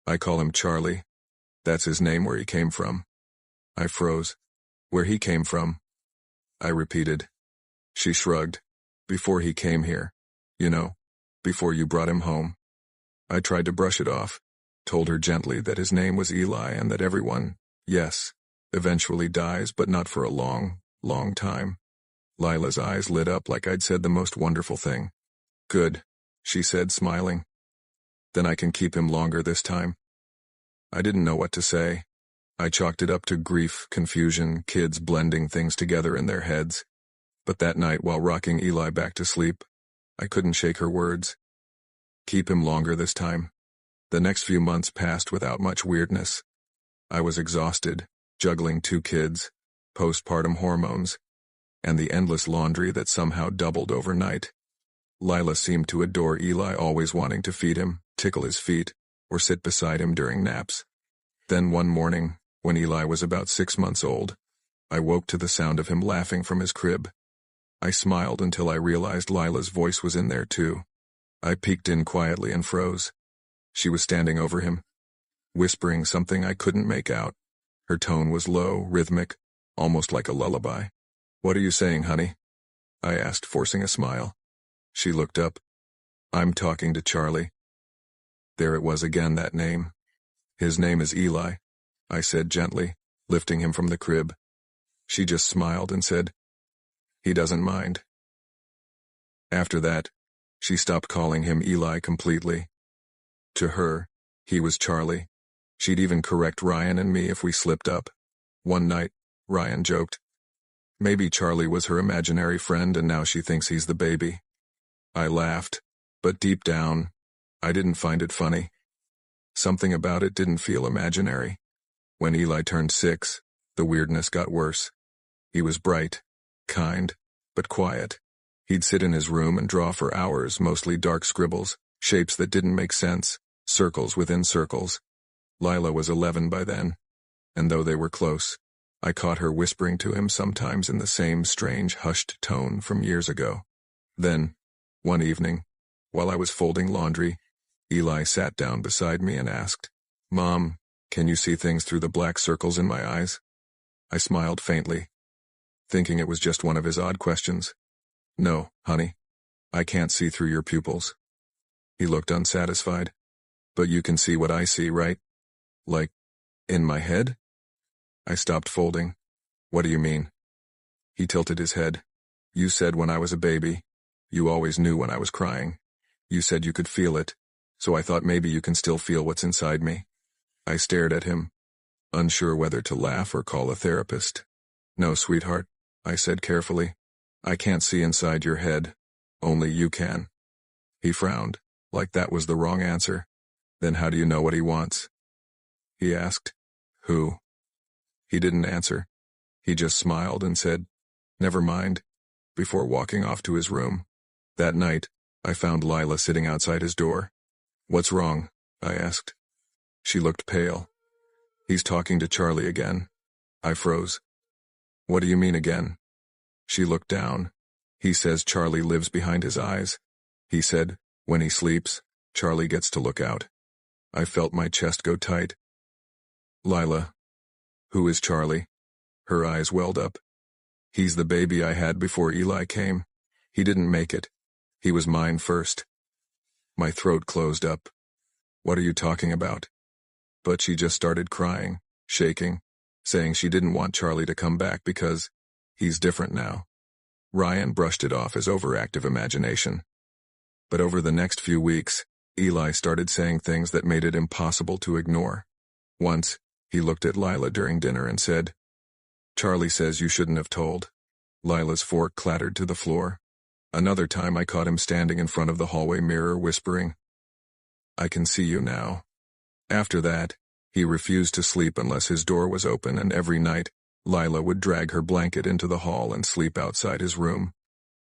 I call him Charlie. That's his name where he came from." I froze. "Where he came from?" I repeated. She shrugged. "Before he came here. You know, before you brought him home." I tried to brush it off, told her gently that his name was Eli and that everyone, yes, eventually dies, but not for a long, long time. Lila's eyes lit up like I'd said the most wonderful thing. "Good," she said, smiling. "Then I can keep him longer this time." I didn't know what to say. I chalked it up to grief, confusion, kids blending things together in their heads. But that night, while rocking Eli back to sleep, I couldn't shake her words. Keep him longer this time. The next few months passed without much weirdness. I was exhausted, juggling 2 kids, postpartum hormones, and the endless laundry that somehow doubled overnight. Lila seemed to adore Eli, always wanting to feed him, tickle his feet, or sit beside him during naps. Then one morning, when Eli was about 6 months old, I woke to the sound of him laughing from his crib. I smiled until I realized Lila's voice was in there too. I peeked in quietly and froze. She was standing over him, whispering something I couldn't make out. Her tone was low, rhythmic, almost like a lullaby. "What are you saying, honey?" I asked, forcing a smile. She looked up. "I'm talking to Charlie." There it was again, that name. "His name is Eli," I said gently, lifting him from the crib. She just smiled and said, "He doesn't mind." After that, she stopped calling him Eli completely. To her, he was Charlie. She'd even correct Ryan and me if we slipped up. One night, Ryan joked, "Maybe Charlie was her imaginary friend and now she thinks he's the baby." I laughed, but deep down, I didn't find it funny. Something about it didn't feel imaginary. When Eli turned 6, the weirdness got worse. He was bright, kind, but quiet. He'd sit in his room and draw for hours, mostly dark scribbles, shapes that didn't make sense, circles within circles. Lila was 11 by then, and though they were close, I caught her whispering to him sometimes in the same strange, hushed tone from years ago. Then, one evening, while I was folding laundry, Eli sat down beside me and asked, "Mom, can you see things through the black circles in my eyes?" I smiled faintly, thinking it was just one of his odd questions. "No, honey. I can't see through your pupils." He looked unsatisfied. "But you can see what I see, right? Like, in my head?" I stopped folding. "What do you mean?" He tilted his head. "You said when I was a baby, you always knew when I was crying. You said you could feel it, so I thought maybe you can still feel what's inside me." I stared at him, unsure whether to laugh or call a therapist. "No, sweetheart," I said carefully. "I can't see inside your head. Only you can." He frowned, like that was the wrong answer. "Then how do you know what he wants?" He asked. "Who?" He didn't answer. He just smiled and said, "Never mind," before walking off to his room. That night, I found Lila sitting outside his door. "What's wrong?" I asked. She looked pale. "He's talking to Charlie again." I froze. "What do you mean again?" She looked down. "He says Charlie lives behind his eyes. He said, when he sleeps, Charlie gets to look out." I felt my chest go tight. "Lila, who is Charlie?" Her eyes welled up. "He's the baby I had before Eli came. He didn't make it. He was mine first." My throat closed up. "What are you talking about?" But she just started crying, shaking, saying she didn't want Charlie to come back because he's different now. Ryan brushed it off as overactive imagination. But over the next few weeks, Eli started saying things that made it impossible to ignore. Once, he looked at Lila during dinner and said, "Charlie says you shouldn't have told." Lila's fork clattered to the floor. Another time I caught him standing in front of the hallway mirror whispering, "I can see you now." After that, he refused to sleep unless his door was open, and every night, Lila would drag her blanket into the hall and sleep outside his room,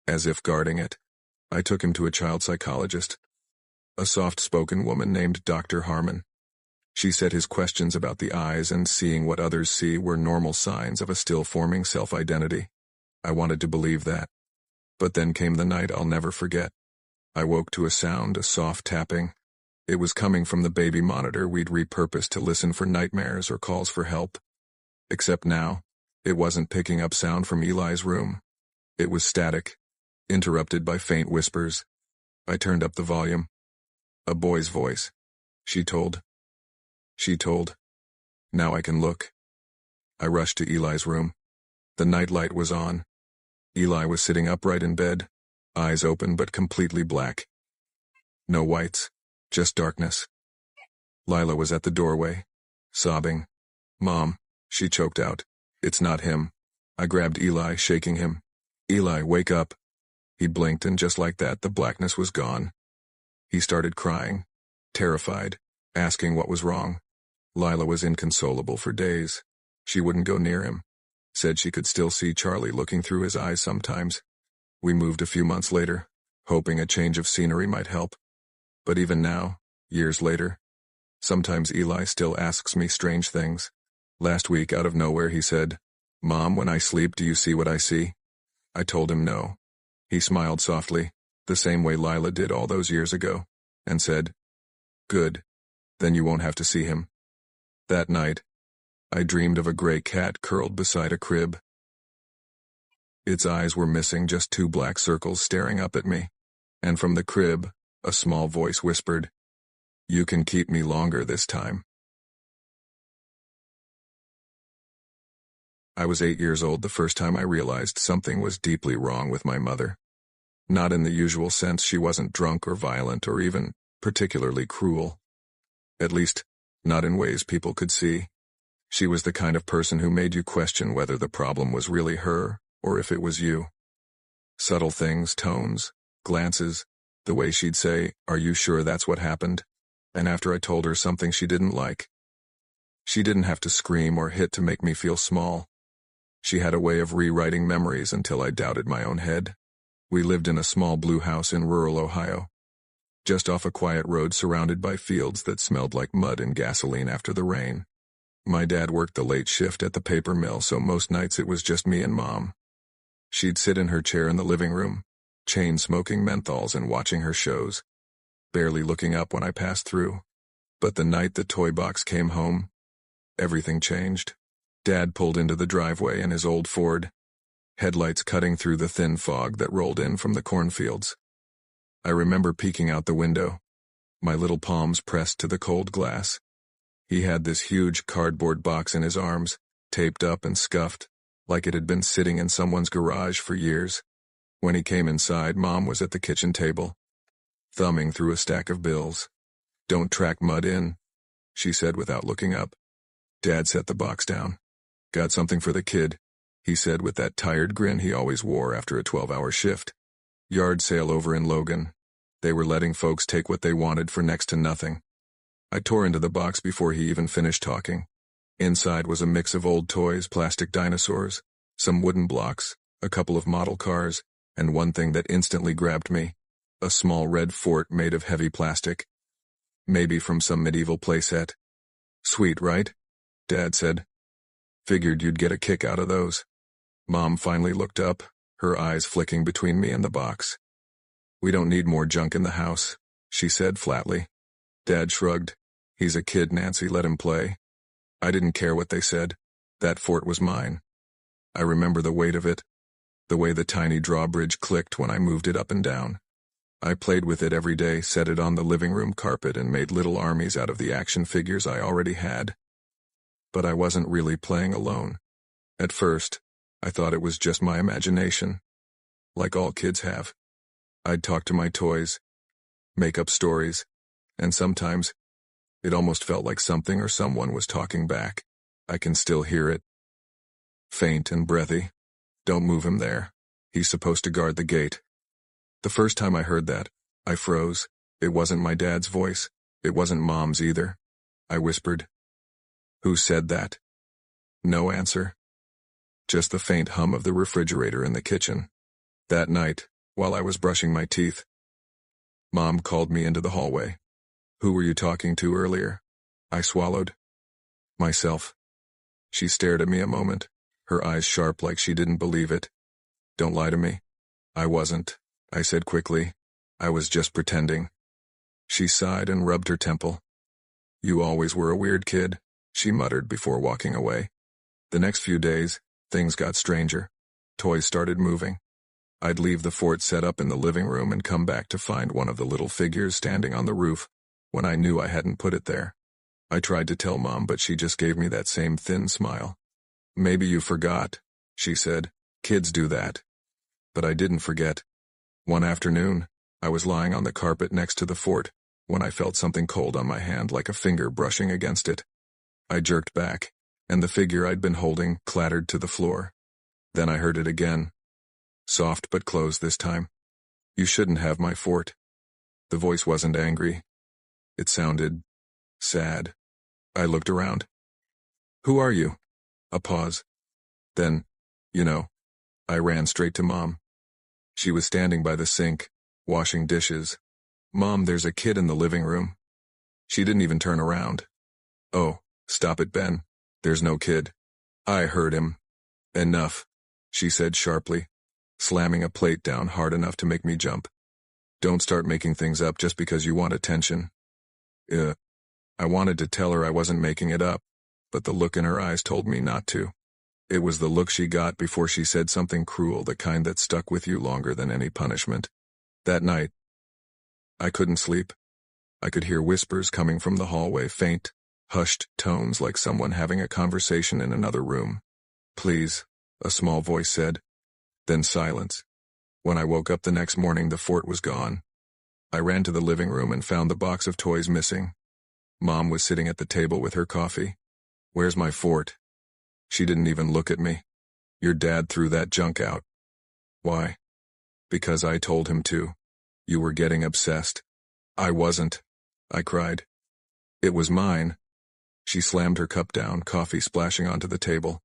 as if guarding it. I took him to a child psychologist, a soft-spoken woman named Dr. Harmon. She said his questions about the eyes and seeing what others see were normal signs of a still-forming self-identity. I wanted to believe that. But then came the night I'll never forget. I woke to a sound, a soft tapping. It was coming from the baby monitor we'd repurposed to listen for nightmares or calls for help. Except now, it wasn't picking up sound from Eli's room. It was static, interrupted by faint whispers. I turned up the volume. A boy's voice. She told. Now I can look. I rushed to Eli's room. The nightlight was on. Eli was sitting upright in bed, eyes open but completely black. No whites, just darkness. Lila was at the doorway, sobbing. "Mom," she choked out. "It's not him." I grabbed Eli, shaking him. "Eli, wake up." He blinked and just like that the blackness was gone. He started crying, terrified, asking what was wrong. Lila was inconsolable for days. She wouldn't go near him. Said she could still see Charlie looking through his eyes sometimes. We moved a few months later, hoping a change of scenery might help. But even now, years later, sometimes Eli still asks me strange things. Last week, out of nowhere, he said, "Mom, when I sleep, do you see what I see?" I told him no. He smiled softly, the same way Lila did all those years ago, and said, "Good. Then you won't have to see him." That night, I dreamed of a gray cat curled beside a crib. Its eyes were missing, just two black circles staring up at me. And from the crib, a small voice whispered, "You can keep me longer this time." I was 8 years old the first time I realized something was deeply wrong with my mother. Not in the usual sense. She wasn't drunk or violent or even particularly cruel. At least, not in ways people could see. She was the kind of person who made you question whether the problem was really her or if it was you. Subtle things, tones, glances, the way she'd say, "Are you sure that's what happened?" And after I told her something she didn't like. She didn't have to scream or hit to make me feel small. She had a way of rewriting memories until I doubted my own head. We lived in a small blue house in rural Ohio, just off a quiet road surrounded by fields that smelled like mud and gasoline after the rain. My dad worked the late shift at the paper mill, so most nights it was just me and Mom. She'd sit in her chair in the living room, chain-smoking menthols and watching her shows, barely looking up when I passed through. But the night the toy box came home, everything changed. Dad pulled into the driveway in his old Ford, headlights cutting through the thin fog that rolled in from the cornfields. I remember peeking out the window, my little palms pressed to the cold glass. He had this huge cardboard box in his arms, taped up and scuffed, like it had been sitting in someone's garage for years. When he came inside, Mom was at the kitchen table, thumbing through a stack of bills. "Don't track mud in," she said without looking up. Dad set the box down. "Got something for the kid," he said with that tired grin he always wore after a 12-hour shift. Yard sale over in Logan. They were letting folks take what they wanted for next to nothing. I tore into the box before he even finished talking. Inside was a mix of old toys, plastic dinosaurs, some wooden blocks, a couple of model cars, and one thing that instantly grabbed me, a small red fort made of heavy plastic. Maybe from some medieval playset. "Sweet, right?" Dad said. "Figured you'd get a kick out of those." Mom finally looked up, her eyes flicking between me and the box. "We don't need more junk in the house," she said flatly. Dad shrugged. "He's a kid, Nancy, let him play." I didn't care what they said. That fort was mine. I remember the weight of it, the way the tiny drawbridge clicked when I moved it up and down. I played with it every day, set it on the living room carpet, and made little armies out of the action figures I already had. But I wasn't really playing alone. At first, I thought it was just my imagination. Like all kids have. I'd talk to my toys, make up stories, and sometimes, it almost felt like something or someone was talking back. I can still hear it. Faint and breathy. "Don't move him there. He's supposed to guard the gate." The first time I heard that, I froze. It wasn't my dad's voice. It wasn't Mom's either. I whispered, "Who said that?" No answer. Just the faint hum of the refrigerator in the kitchen. That night, while I was brushing my teeth, Mom called me into the hallway. "Who were you talking to earlier?" I swallowed. Myself. She stared at me a moment, her eyes sharp like she didn't believe it. Don't lie to me. I wasn't, I said quickly. I was just pretending. She sighed and rubbed her temple. You always were a weird kid, she muttered before walking away. The next few days, things got stranger. Toys started moving. I'd leave the fort set up in the living room and come back to find one of the little figures standing on the roof, when I knew I hadn't put it there. I tried to tell Mom, but she just gave me that same thin smile. Maybe you forgot, she said. Kids do that. But I didn't forget. One afternoon, I was lying on the carpet next to the fort, when I felt something cold on my hand like a finger brushing against it. I jerked back, and the figure I'd been holding clattered to the floor. Then I heard it again. Soft but close this time. You shouldn't have my fort. The voice wasn't angry. It sounded sad. I looked around. Who are you? A pause. Then, I ran straight to Mom. She was standing by the sink, washing dishes. Mom, there's a kid in the living room. She didn't even turn around. Oh, stop it, Ben. There's no kid. I heard him. Enough, she said sharply, slamming a plate down hard enough to make me jump. Don't start making things up just because you want attention. I wanted to tell her I wasn't making it up, but the look in her eyes told me not to. It was the look she got before she said something cruel, the kind that stuck with you longer than any punishment. That night, I couldn't sleep. I could hear whispers coming from the hallway, faint, hushed tones like someone having a conversation in another room. Please, a small voice said. Then silence. When I woke up the next morning, the fort was gone. I ran to the living room and found the box of toys missing. Mom was sitting at the table with her coffee. Where's my fort? She didn't even look at me. Your dad threw that junk out. Why? Because I told him to. You were getting obsessed. I wasn't, I cried. It was mine. She slammed her cup down, coffee splashing onto the table.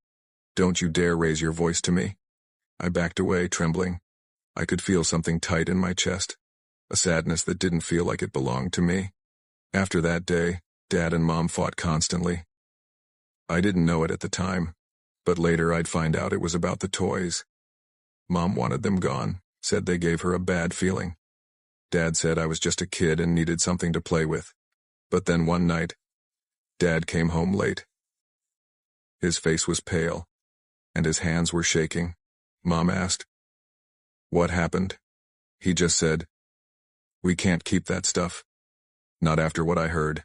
Don't you dare raise your voice to me. I backed away, trembling. I could feel something tight in my chest, a sadness that didn't feel like it belonged to me. After that day, Dad and Mom fought constantly. I didn't know it at the time, but later I'd find out it was about the toys. Mom wanted them gone, said they gave her a bad feeling. Dad said I was just a kid and needed something to play with. But then one night, Dad came home late. His face was pale, and his hands were shaking. Mom asked, "What happened?" He just said, "We can't keep that stuff. Not after what I heard."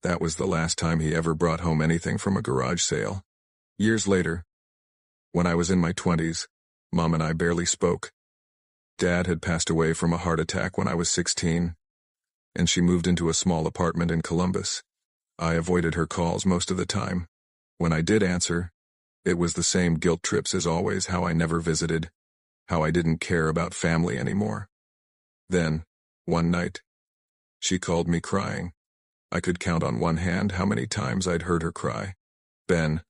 That was the last time he ever brought home anything from a garage sale. Years later, when I was in my 20s, Mom and I barely spoke. Dad had passed away from a heart attack when I was 16, and she moved into a small apartment in Columbus. I avoided her calls most of the time. When I did answer, it was the same guilt trips as always, how I never visited, how I didn't care about family anymore. Then, one night, she called me crying. I could count on one hand how many times I'd heard her cry. "Ben,"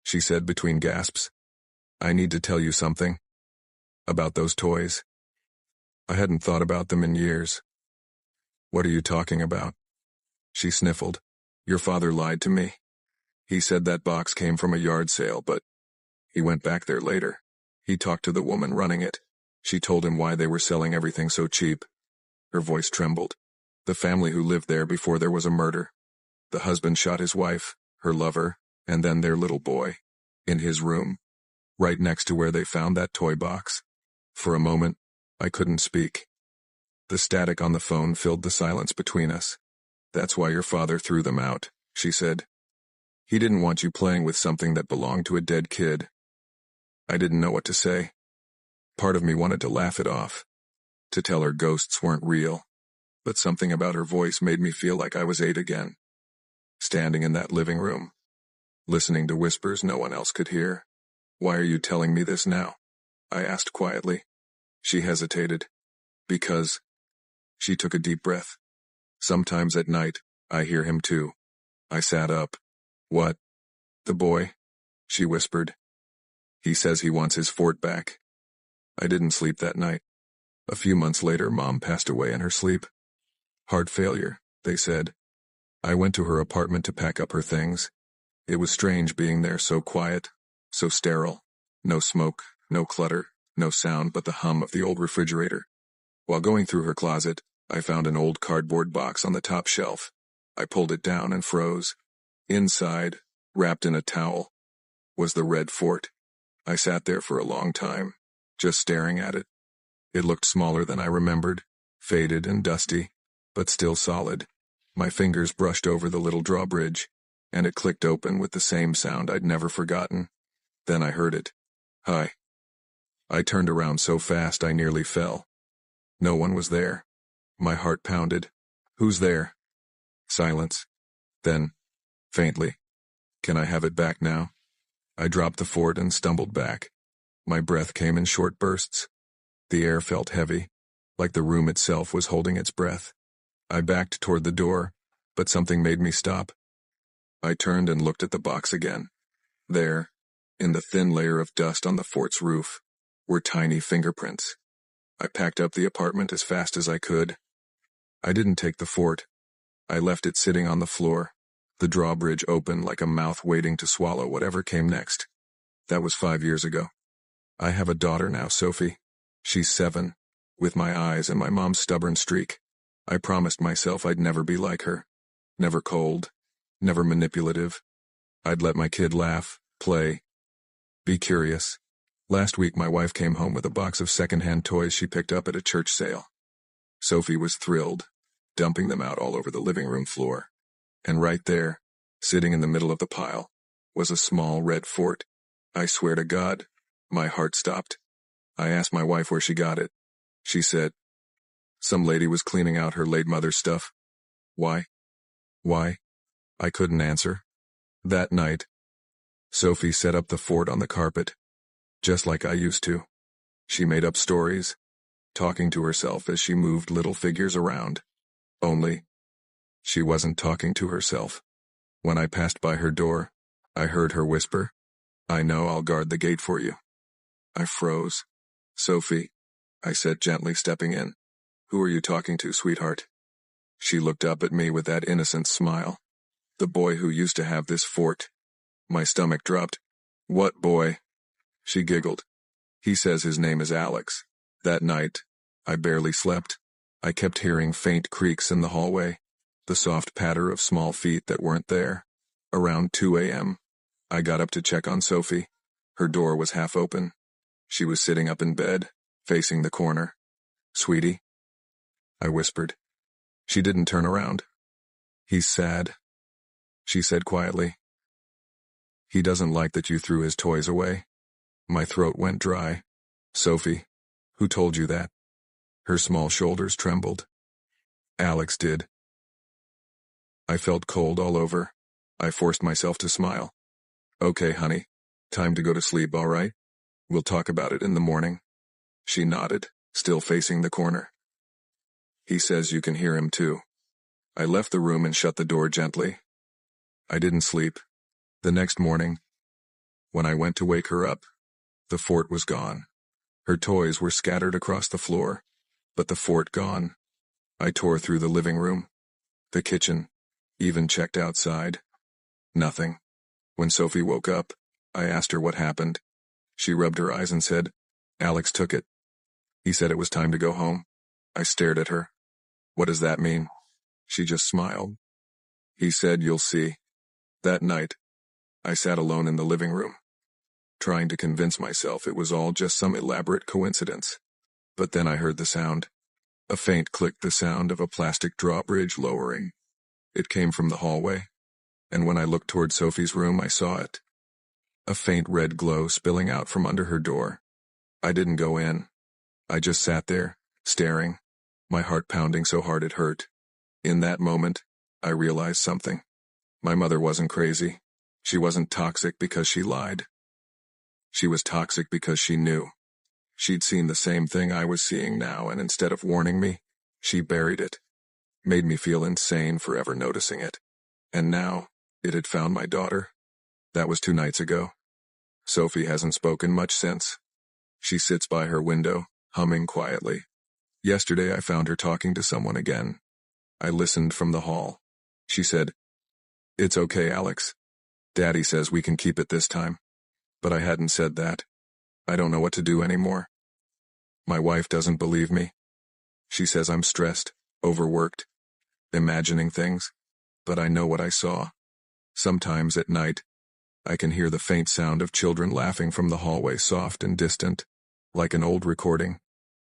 she said between gasps, "I need to tell you something. About those toys. I hadn't thought about them in years." "What are you talking about?" She sniffled. "Your father lied to me. He said that box came from a yard sale, but he went back there later. He talked to the woman running it. She told him why they were selling everything so cheap." Her voice trembled. "The family who lived there before there was a murder. The husband shot his wife, her lover, and then their little boy, in his room, right next to where they found that toy box." For a moment, I couldn't speak. The static on the phone filled the silence between us. "That's why your father threw them out," she said. "He didn't want you playing with something that belonged to a dead kid." I didn't know what to say. Part of me wanted to laugh it off, to tell her ghosts weren't real, but something about her voice made me feel like I was 8 again, standing in that living room, listening to whispers no one else could hear. "Why are you telling me this now?" I asked quietly. She hesitated. "Because..." She took a deep breath. "Sometimes at night, I hear him too." I sat up. "What?" "The boy," she whispered. "He says he wants his fort back." I didn't sleep that night. A few months later, Mom passed away in her sleep. Heart failure, they said. I went to her apartment to pack up her things. It was strange being there, so quiet, so sterile. No smoke, no clutter, no sound but the hum of the old refrigerator. While going through her closet, I found an old cardboard box on the top shelf. I pulled it down and froze. Inside, wrapped in a towel, was the red fort. I sat there for a long time, just staring at it. It looked smaller than I remembered, faded and dusty, but still solid. My fingers brushed over the little drawbridge, and it clicked open with the same sound I'd never forgotten. Then I heard it. Hi. I turned around so fast I nearly fell. No one was there. My heart pounded. Who's there? Silence. Then, faintly, can I have it back now? I dropped the fort and stumbled back. My breath came in short bursts. The air felt heavy, like the room itself was holding its breath. I backed toward the door, but something made me stop. I turned and looked at the box again. There, in the thin layer of dust on the fort's roof, were tiny fingerprints. I packed up the apartment as fast as I could. I didn't take the fort. I left it sitting on the floor, the drawbridge open like a mouth waiting to swallow whatever came next. That was 5 years ago. I have a daughter now, Sophie. She's 7, with my eyes and my mom's stubborn streak. I promised myself I'd never be like her. Never cold, never manipulative. I'd let my kid laugh, play, be curious. Last week my wife came home with a box of second-hand toys she picked up at a church sale. Sophie was thrilled, dumping them out all over the living room floor. And right there, sitting in the middle of the pile, was a small red fort. I swear to God, my heart stopped. I asked my wife where she got it. She said, some lady was cleaning out her late mother's stuff. Why? Why? I couldn't answer. That night, Sophie set up the fort on the carpet, just like I used to. She made up stories, talking to herself as she moved little figures around. Only, she wasn't talking to herself. When I passed by her door, I heard her whisper, I know, I'll guard the gate for you. I froze. Sophie, I said gently, stepping in. Who are you talking to, sweetheart? She looked up at me with that innocent smile. The boy who used to have this fort. My stomach dropped. What boy? She giggled. He says his name is Alex. That night, I barely slept. I kept hearing faint creaks in the hallway, the soft patter of small feet that weren't there. Around 2 a.m., I got up to check on Sophie. Her door was half open. She was sitting up in bed, facing the corner. Sweetie? I whispered. She didn't turn around. He's sad, she said quietly. He doesn't like that you threw his toys away. My throat went dry. Sophie, who told you that? Her small shoulders trembled. Alex did. I felt cold all over. I forced myself to smile. Okay, honey. Time to go to sleep, all right? We'll talk about it in the morning. She nodded, still facing the corner. He says you can hear him too. I left the room and shut the door gently. I didn't sleep. The next morning, when I went to wake her up, the fort was gone. Her toys were scattered across the floor, but the fort gone. I tore through the living room, the kitchen, even checked outside. Nothing. When Sophie woke up, I asked her what happened. She rubbed her eyes and said, Alex took it. He said it was time to go home. I stared at her. What does that mean? She just smiled. He said, you'll see. That night, I sat alone in the living room, trying to convince myself it was all just some elaborate coincidence. But then I heard the sound. A faint click, the sound of a plastic drawbridge lowering. It came from the hallway, and when I looked toward Sophie's room, I saw it. A faint red glow spilling out from under her door. I didn't go in. I just sat there, staring, my heart pounding so hard it hurt. In that moment, I realized something. My mother wasn't crazy. She wasn't toxic because she lied. She was toxic because she knew. She'd seen the same thing I was seeing now, and instead of warning me, she buried it. Made me feel insane for ever noticing it. And now, it had found my daughter. That was 2 nights ago. Sophie hasn't spoken much since. She sits by her window, humming quietly. Yesterday I found her talking to someone again. I listened from the hall. She said, "It's okay, Alex. Daddy says we can keep it this time." But I hadn't said that. I don't know what to do anymore. My wife doesn't believe me. She says I'm stressed, overworked, imagining things. But I know what I saw. Sometimes at night, I can hear the faint sound of children laughing from the hallway, soft and distant, like an old recording.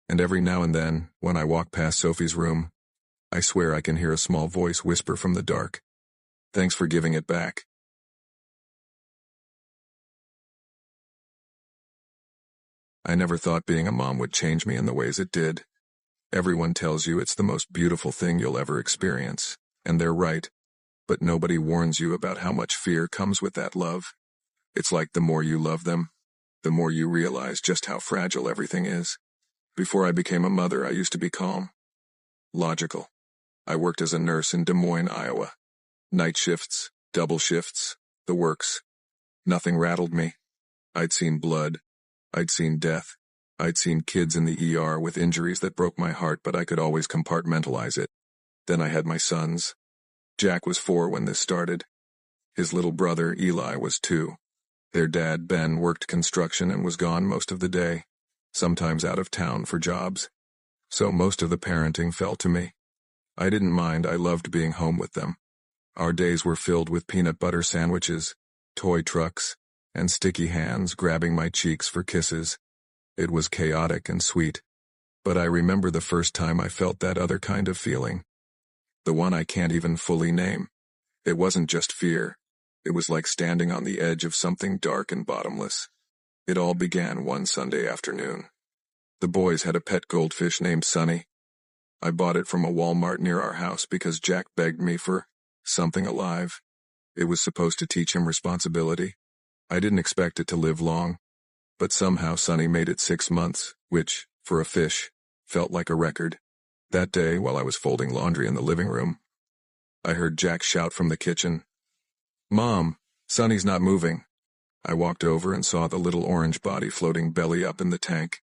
And every now and then, when I walk past Sophie's room, I swear I can hear a small voice whisper from the dark, "Thanks for giving it back." I never thought being a mom would change me in the ways it did. Everyone tells you it's the most beautiful thing you'll ever experience, and they're right. But nobody warns you about how much fear comes with that love. It's like the more you love them, the more you realize just how fragile everything is. Before I became a mother, I used to be calm, logical. I worked as a nurse in Des Moines, Iowa. Night shifts, double shifts, the works. Nothing rattled me. I'd seen blood. I'd seen death. I'd seen kids in the ER with injuries that broke my heart, but I could always compartmentalize it. Then I had my sons. Jack was 4 when this started. His little brother, Eli, was 2. Their dad, Ben, worked construction and was gone most of the day, sometimes out of town for jobs. So most of the parenting fell to me. I didn't mind. I loved being home with them. Our days were filled with peanut butter sandwiches, toy trucks, and sticky hands grabbing my cheeks for kisses. It was chaotic and sweet. But I remember the first time I felt that other kind of feeling. The one I can't even fully name. It wasn't just fear. It was like standing on the edge of something dark and bottomless. It all began one Sunday afternoon. The boys had a pet goldfish named Sunny. I bought it from a Walmart near our house because Jack begged me for something alive. It was supposed to teach him responsibility. I didn't expect it to live long. But somehow Sunny made it 6 months, which, for a fish, felt like a record. That day, while I was folding laundry in the living room, I heard Jack shout from the kitchen, "Mom, Sunny's not moving." I walked over and saw the little orange body floating belly up in the tank.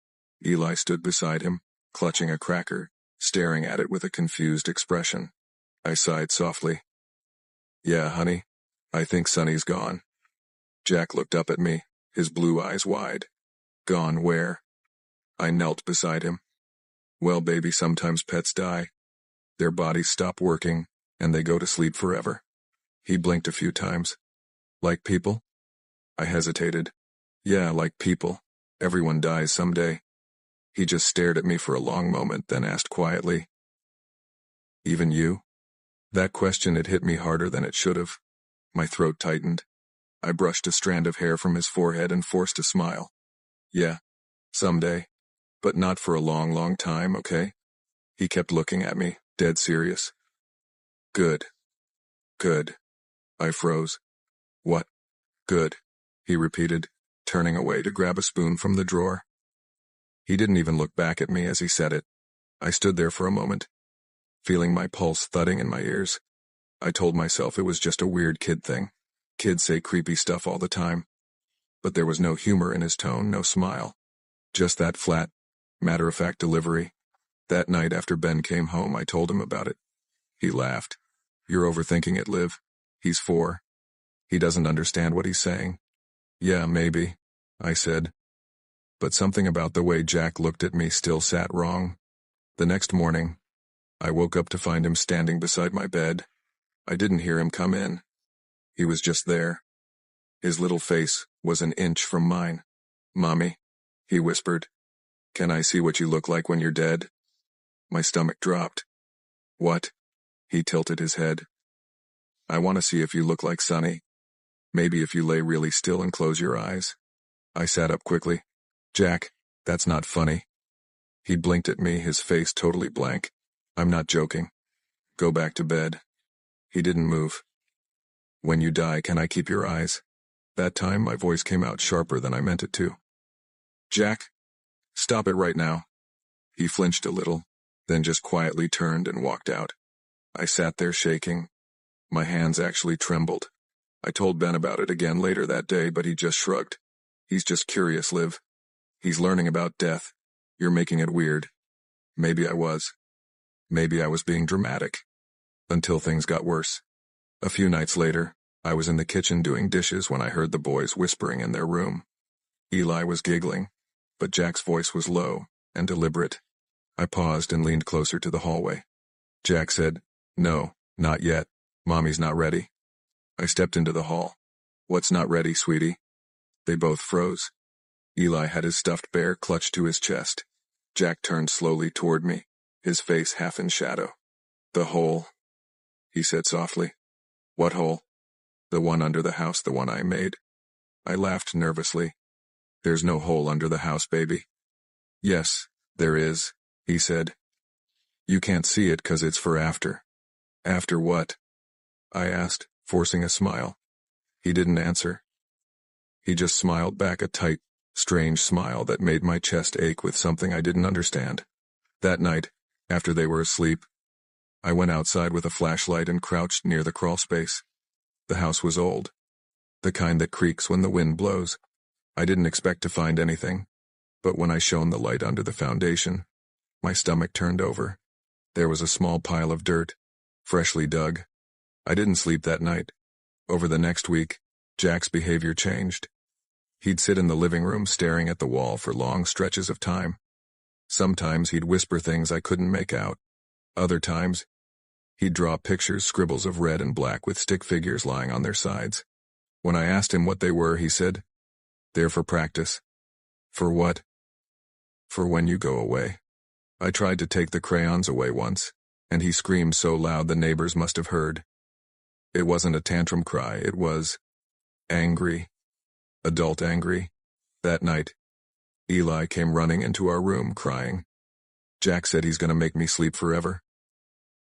Eli stood beside him, clutching a cracker, staring at it with a confused expression. I sighed softly. "Yeah, honey, I think Sunny's gone." Jack looked up at me, his blue eyes wide. "Gone where?" I knelt beside him. "Well, baby, sometimes pets die. Their bodies stop working, and they go to sleep forever." He blinked a few times. "Like people?" I hesitated. "Yeah, like people. Everyone dies someday." He just stared at me for a long moment, then asked quietly, "Even you?" That question had hit me harder than it should have. My throat tightened. I brushed a strand of hair from his forehead and forced a smile. "Yeah, someday. But not for a long, long time, okay?" He kept looking at me, dead serious. "Good. Good." I froze. "What? Good?" he repeated, turning away to grab a spoon from the drawer. He didn't even look back at me as he said it. I stood there for a moment, feeling my pulse thudding in my ears. I told myself it was just a weird kid thing. Kids say creepy stuff all the time. But there was no humor in his tone, no smile. Just that flat, matter-of-fact delivery. That night after Ben came home, I told him about it. He laughed. "You're overthinking it, Liv. He's 4. He doesn't understand what he's saying." "Yeah, maybe," I said. But something about the way Jack looked at me still sat wrong. The next morning, I woke up to find him standing beside my bed. I didn't hear him come in. He was just there. His little face was an inch from mine. "Mommy," he whispered, "can I see what you look like when you're dead?" My stomach dropped. "What?" He tilted his head. "I want to see if you look like Sunny. Maybe if you lay really still and close your eyes." I sat up quickly. "Jack, that's not funny." He blinked at me, his face totally blank. "I'm not joking. Go back to bed." He didn't move. "When you die, can I keep your eyes?" That time my voice came out sharper than I meant it to. "Jack, stop it right now." He flinched a little, then just quietly turned and walked out. I sat there shaking. My hands actually trembled. I told Ben about it again later that day, but he just shrugged. "He's just curious, Liv. He's learning about death. You're making it weird." Maybe I was. Maybe I was being dramatic. Until things got worse. A few nights later, I was in the kitchen doing dishes when I heard the boys whispering in their room. Eli was giggling, but Jack's voice was low and deliberate. I paused and leaned closer to the hallway. Jack said, "No, not yet. Mommy's not ready." I stepped into the hall. "What's not ready, sweetie?" They both froze. Eli had his stuffed bear clutched to his chest. Jack turned slowly toward me, his face half in shadow. "The hole," he said softly. "What hole?" "The one under the house, the one I made." I laughed nervously. "There's no hole under the house, baby." "Yes, there is," he said. "You can't see it 'cause it's for after." "After what?" I asked, forcing a smile. He didn't answer. He just smiled back, a tight, strange smile that made my chest ache with something I didn't understand. That night, after they were asleep, I went outside with a flashlight and crouched near the crawl space. The house was old, the kind that creaks when the wind blows. I didn't expect to find anything, but when I shone the light under the foundation, my stomach turned over. There was a small pile of dirt, freshly dug. I didn't sleep that night. Over the next week, Jack's behavior changed. He'd sit in the living room staring at the wall for long stretches of time. Sometimes he'd whisper things I couldn't make out. Other times, he'd draw pictures, scribbles of red and black with stick figures lying on their sides. When I asked him what they were, he said, "They're for practice." "For what?" "For when you go away." I tried to take the crayons away once, and he screamed so loud the neighbors must have heard. It wasn't a tantrum cry, it was angry. Adult angry. That night, Eli came running into our room crying. Jack said he's gonna make me sleep forever.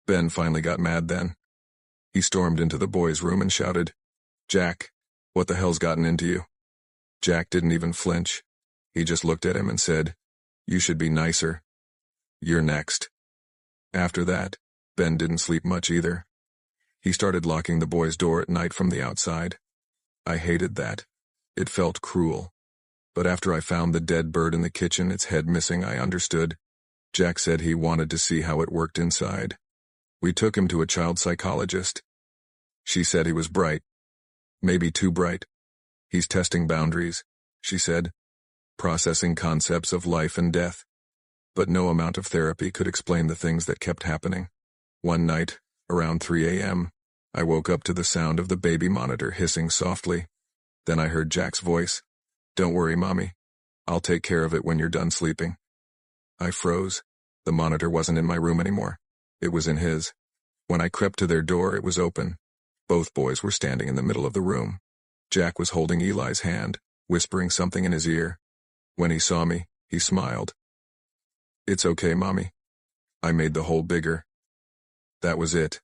Ben finally got mad then. He stormed into the boys' room and shouted, "Jack, what the hell's gotten into you?" Jack didn't even flinch. He just looked at him and said, "You should be nicer. You're next." After that, Ben didn't sleep much either. He started locking the boys' door at night from the outside. I hated that. It felt cruel. But after I found the dead bird in the kitchen, its head missing, I understood. Jack said he wanted to see how it worked inside. We took him to a child psychologist. She said he was bright. Maybe too bright. "He's testing boundaries," she said. "Processing concepts of life and death." But no amount of therapy could explain the things that kept happening. One night, around 3 a.m., I woke up to the sound of the baby monitor hissing softly. Then I heard Jack's voice. "Don't worry, Mommy. I'll take care of it when you're done sleeping." I froze. The monitor wasn't in my room anymore. It was in his. When I crept to their door, it was open. Both boys were standing in the middle of the room. Jack was holding Eli's hand, whispering something in his ear. When he saw me, he smiled. "It's okay, Mommy." I made the hole bigger. That was it.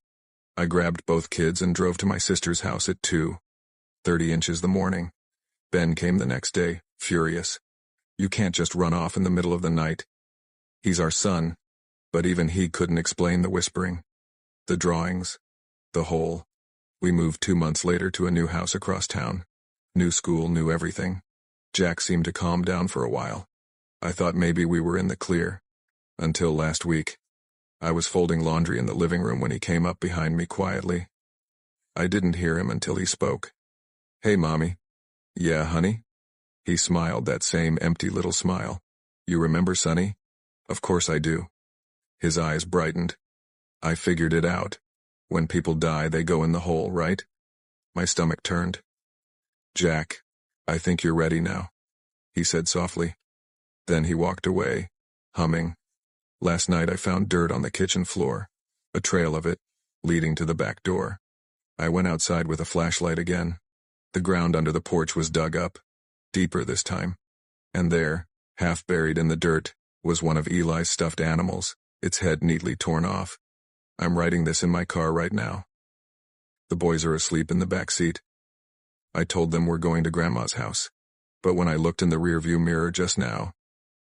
I grabbed both kids and drove to my sister's house at 2:30 inches the morning. Ben came the next day, furious. "You can't just run off in the middle of the night." He's our son, but even he couldn't explain the whispering, the drawings, the hole. We moved 2 months later to a new house across town. New school, new everything. Jack seemed to calm down for a while. I thought maybe we were in the clear. Until last week. I was folding laundry in the living room when he came up behind me quietly. I didn't hear him until he spoke. "Hey, Mommy." "Yeah, honey?" He smiled, that same empty little smile. "You remember Sonny?" "Of course I do." His eyes brightened. "I figured it out. When people die, they go in the hole, right?" My stomach turned. "Jack, I think you're ready now," he said softly. Then he walked away, humming. Last night I found dirt on the kitchen floor, a trail of it, leading to the back door. I went outside with a flashlight again. The ground under the porch was dug up, deeper this time. And there, half buried in the dirt, was one of Eli's stuffed animals, its head neatly torn off. I'm writing this in my car right now. The boys are asleep in the back seat. I told them we're going to Grandma's house. But when I looked in the rearview mirror just now,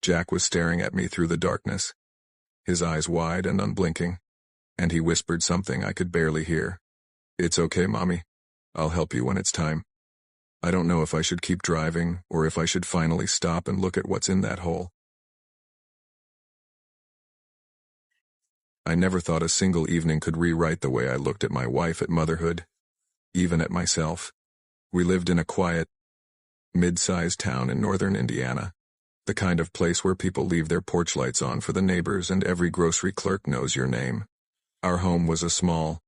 Jack was staring at me through the darkness, his eyes wide and unblinking, and he whispered something I could barely hear. "It's okay, Mommy. I'll help you when it's time." I don't know if I should keep driving or if I should finally stop and look at what's in that hole. I never thought a single evening could rewrite the way I looked at my wife at motherhood. even at myself. We lived in a quiet, mid-sized town in northern Indiana, the kind of place where people leave their porch lights on for the neighbors and every grocery clerk knows your name. Our home was a small,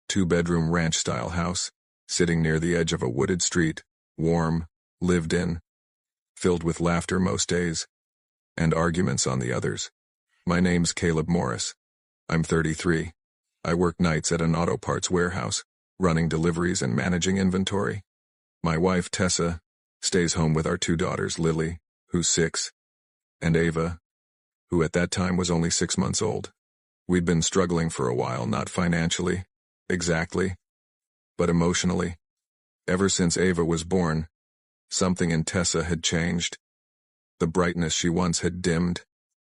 two-bedroom ranch-style house, sitting near the edge of a wooded street, warm, lived in, filled with laughter most days, and arguments on the others. My name's Caleb Morris. I'm 33. I work nights at an auto parts warehouse, running deliveries and managing inventory. My wife, Tessa, stays home with our two daughters, Lily, who's 6, and Ava, who at that time was only 6 months old. We'd been struggling for a while, not financially, exactly, but emotionally. Ever since Ava was born, something in Tessa had changed. The brightness she once had dimmed,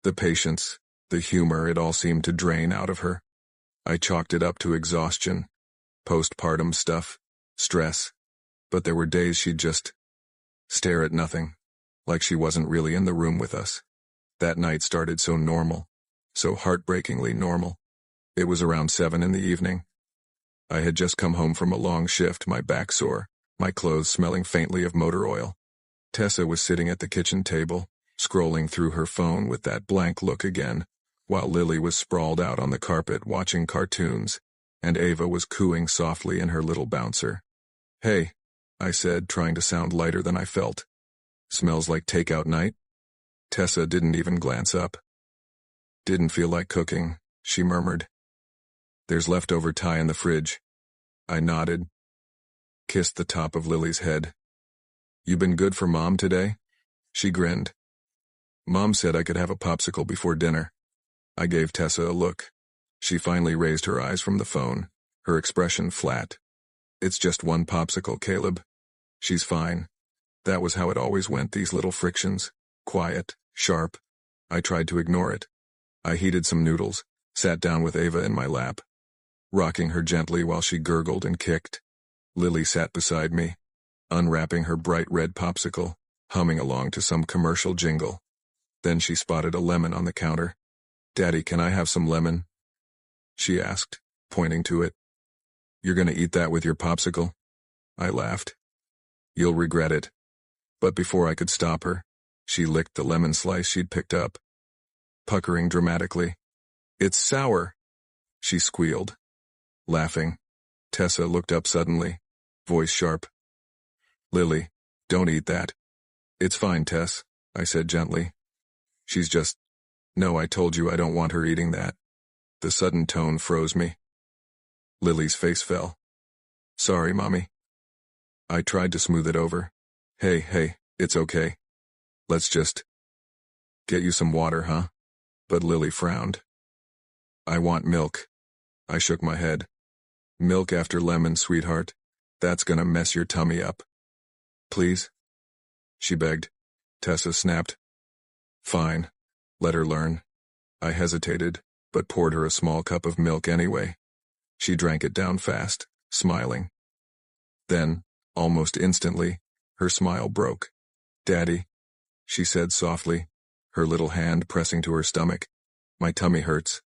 the patience, the humor, it all seemed to drain out of her. I chalked it up to exhaustion, postpartum stuff, stress, but there were days she'd just stare at nothing, like she wasn't really in the room with us. That night started so normal, so heartbreakingly normal. It was around 7 in the evening. I had just come home from a long shift, my back sore, my clothes smelling faintly of motor oil. Tessa was sitting at the kitchen table, scrolling through her phone with that blank look again, while Lily was sprawled out on the carpet watching cartoons, and Ava was cooing softly in her little bouncer. "Hey," I said, trying to sound lighter than I felt. "Smells like takeout night?" Tessa didn't even glance up. "Didn't feel like cooking," she murmured. "There's leftover Thai in the fridge." I nodded, kissed the top of Lily's head. "You been good for Mom today?" She grinned. "Mom said I could have a popsicle before dinner." I gave Tessa a look. She finally raised her eyes from the phone, her expression flat. "It's just one popsicle, Caleb. She's fine." That was how it always went, these little frictions. Quiet, sharp. I tried to ignore it. I heated some noodles, sat down with Ava in my lap, rocking her gently while she gurgled and kicked. Lily sat beside me, unwrapping her bright red popsicle, humming along to some commercial jingle. Then she spotted a lemon on the counter. "Daddy, can I have some lemon?" she asked, pointing to it. "You're gonna eat that with your popsicle?" I laughed. "You'll regret it." But before I could stop her, she licked the lemon slice she'd picked up, puckering dramatically. "It's sour," she squealed, laughing. Tessa looked up suddenly, voice sharp. "Lily, don't eat that." "It's fine, Tess," I said gently. "She's just—" "No, I told you I don't want her eating that." The sudden tone froze me. Lily's face fell. "Sorry, Mommy." I tried to smooth it over. Hey, it's okay. Let's just get you some water, huh?" But Lily frowned. "I want milk." I shook my head. "Milk after lemon, sweetheart. That's gonna mess your tummy up." "Please?" she begged. Tessa snapped. "Fine. Let her learn." I hesitated, but poured her a small cup of milk anyway. She drank it down fast, smiling. Then, almost instantly, her smile broke. "Daddy," she said softly, her little hand pressing to her stomach. "My tummy hurts."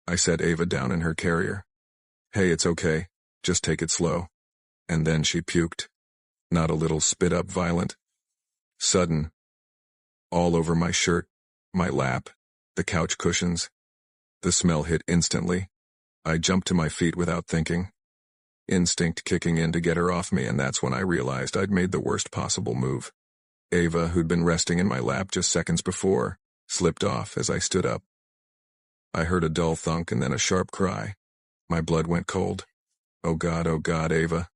I set Ava down in her carrier. "Hey, it's okay. Just take it slow." And then she puked. Not a little spit-up violent. Sudden. All over my shirt, my lap, the couch cushions. The smell hit instantly. I jumped to my feet without thinking. Instinct kicking in to get her off me, and that's when I realized I'd made the worst possible move. Ava, who'd been resting in my lap just seconds before, slipped off as I stood up. I heard a dull thunk and then a sharp cry. My blood went cold. Oh God, Ava.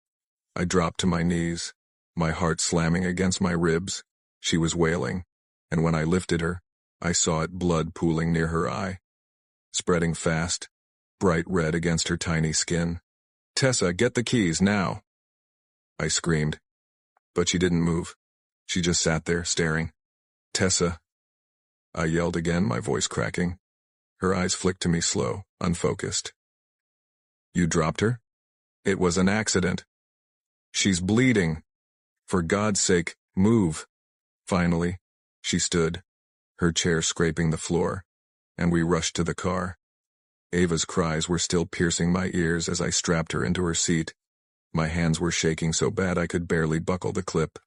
I dropped to my knees, my heart slamming against my ribs. She was wailing, and when I lifted her, I saw it, blood pooling near her eye, spreading fast, bright red against her tiny skin. "Tessa, get the keys, now!" I screamed. But she didn't move. She just sat there, staring. "Tessa!" I yelled again, my voice cracking. Her eyes flicked to me slow, unfocused. "You dropped her?" "It was an accident." "She's bleeding. For God's sake, move." Finally, she stood, her chair scraping the floor, and we rushed to the car. Ava's cries were still piercing my ears as I strapped her into her seat. My hands were shaking so bad I could barely buckle the clip.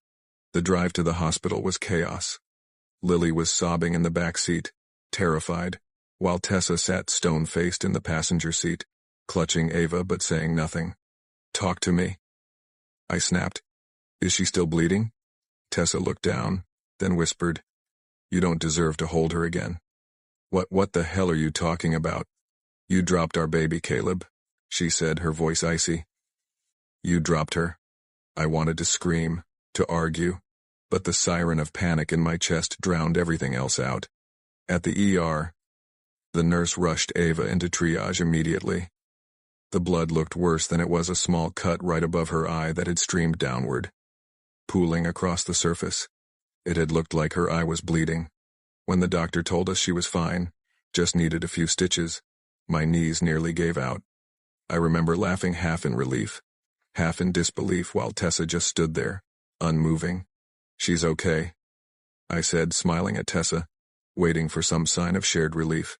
The drive to the hospital was chaos. Lily was sobbing in the back seat, terrified, while Tessa sat stone-faced in the passenger seat, clutching Ava but saying nothing. "Talk to me," I snapped. "Is she still bleeding?" Tessa looked down, then whispered, "You don't deserve to hold her again." What the hell are you talking about? "You dropped our baby, Caleb," she said, her voice icy. "You dropped her." I wanted to scream, to argue, but the siren of panic in my chest drowned everything else out. At the ER, the nurse rushed Ava into triage immediately. The blood looked worse than it was a small cut right above her eye that had streamed downward, pooling across the surface. It had looked like her eye was bleeding. When the doctor told us she was fine, just needed a few stitches, my knees nearly gave out. I remember laughing half in relief, half in disbelief while Tessa just stood there, unmoving. "She's okay," I said, smiling at Tessa, waiting for some sign of shared relief.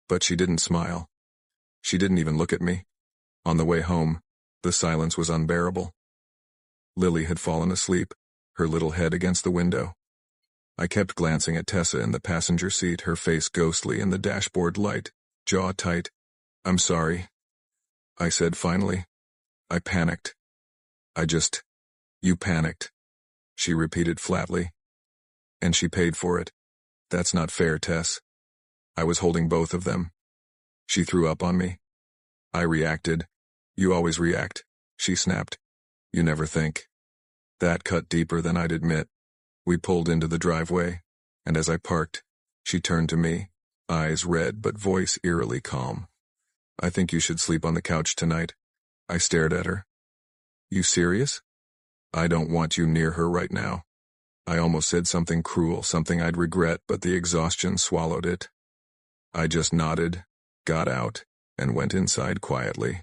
But she didn't smile. She didn't even look at me. On the way home, the silence was unbearable. Lily had fallen asleep, her little head against the window. I kept glancing at Tessa in the passenger seat, her face ghostly in the dashboard light, jaw tight. "I'm sorry," I said finally. "I panicked. You panicked," she repeated flatly. "And she paid for it. That's not fair, Tess. I was holding both of them." She threw up on me. I reacted. "You always react," she snapped. "You never think." That cut deeper than I'd admit. We pulled into the driveway, and as I parked, she turned to me, eyes red but voice eerily calm. "I think you should sleep on the couch tonight." I stared at her. "You serious?" "I don't want you near her right now." I almost said something cruel, something I'd regret, but the exhaustion swallowed it. I just nodded, got out, and went inside quietly.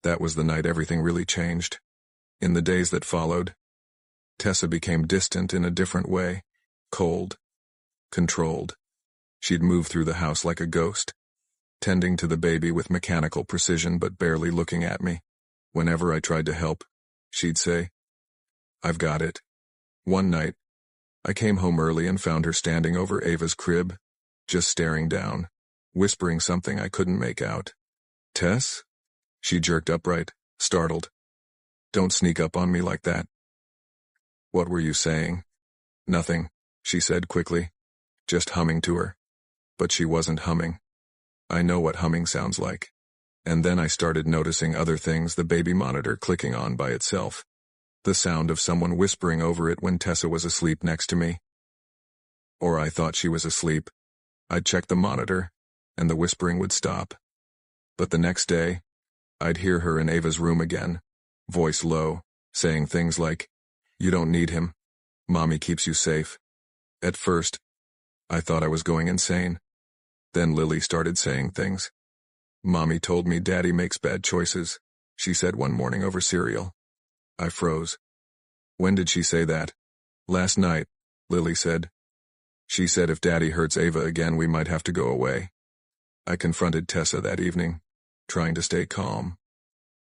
That was the night everything really changed. In the days that followed, Tessa became distant in a different way, cold, controlled. She'd move through the house like a ghost, tending to the baby with mechanical precision but barely looking at me. Whenever I tried to help, she'd say, "I've got it." One night, I came home early and found her standing over Ava's crib, just staring down, whispering something I couldn't make out. "Tess?" She jerked upright, startled. "Don't sneak up on me like that." "What were you saying?" "Nothing," she said quickly, just humming to her. But she wasn't humming. I know what humming sounds like. And then I started noticing other things, the baby monitor clicking on by itself, the sound of someone whispering over it when Tessa was asleep next to me. Or I thought she was asleep. I'd check the monitor, and the whispering would stop. But the next day, I'd hear her in Ava's room again, voice low, saying things like, "You don't need him. Mommy keeps you safe." At first, I thought I was going insane. Then Lily started saying things. "Mommy told me Daddy makes bad choices," she said one morning over cereal. I froze. "When did she say that?" "Last night," Lily said. "She said if Daddy hurts Ava again we might have to go away." I confronted Tessa that evening, trying to stay calm.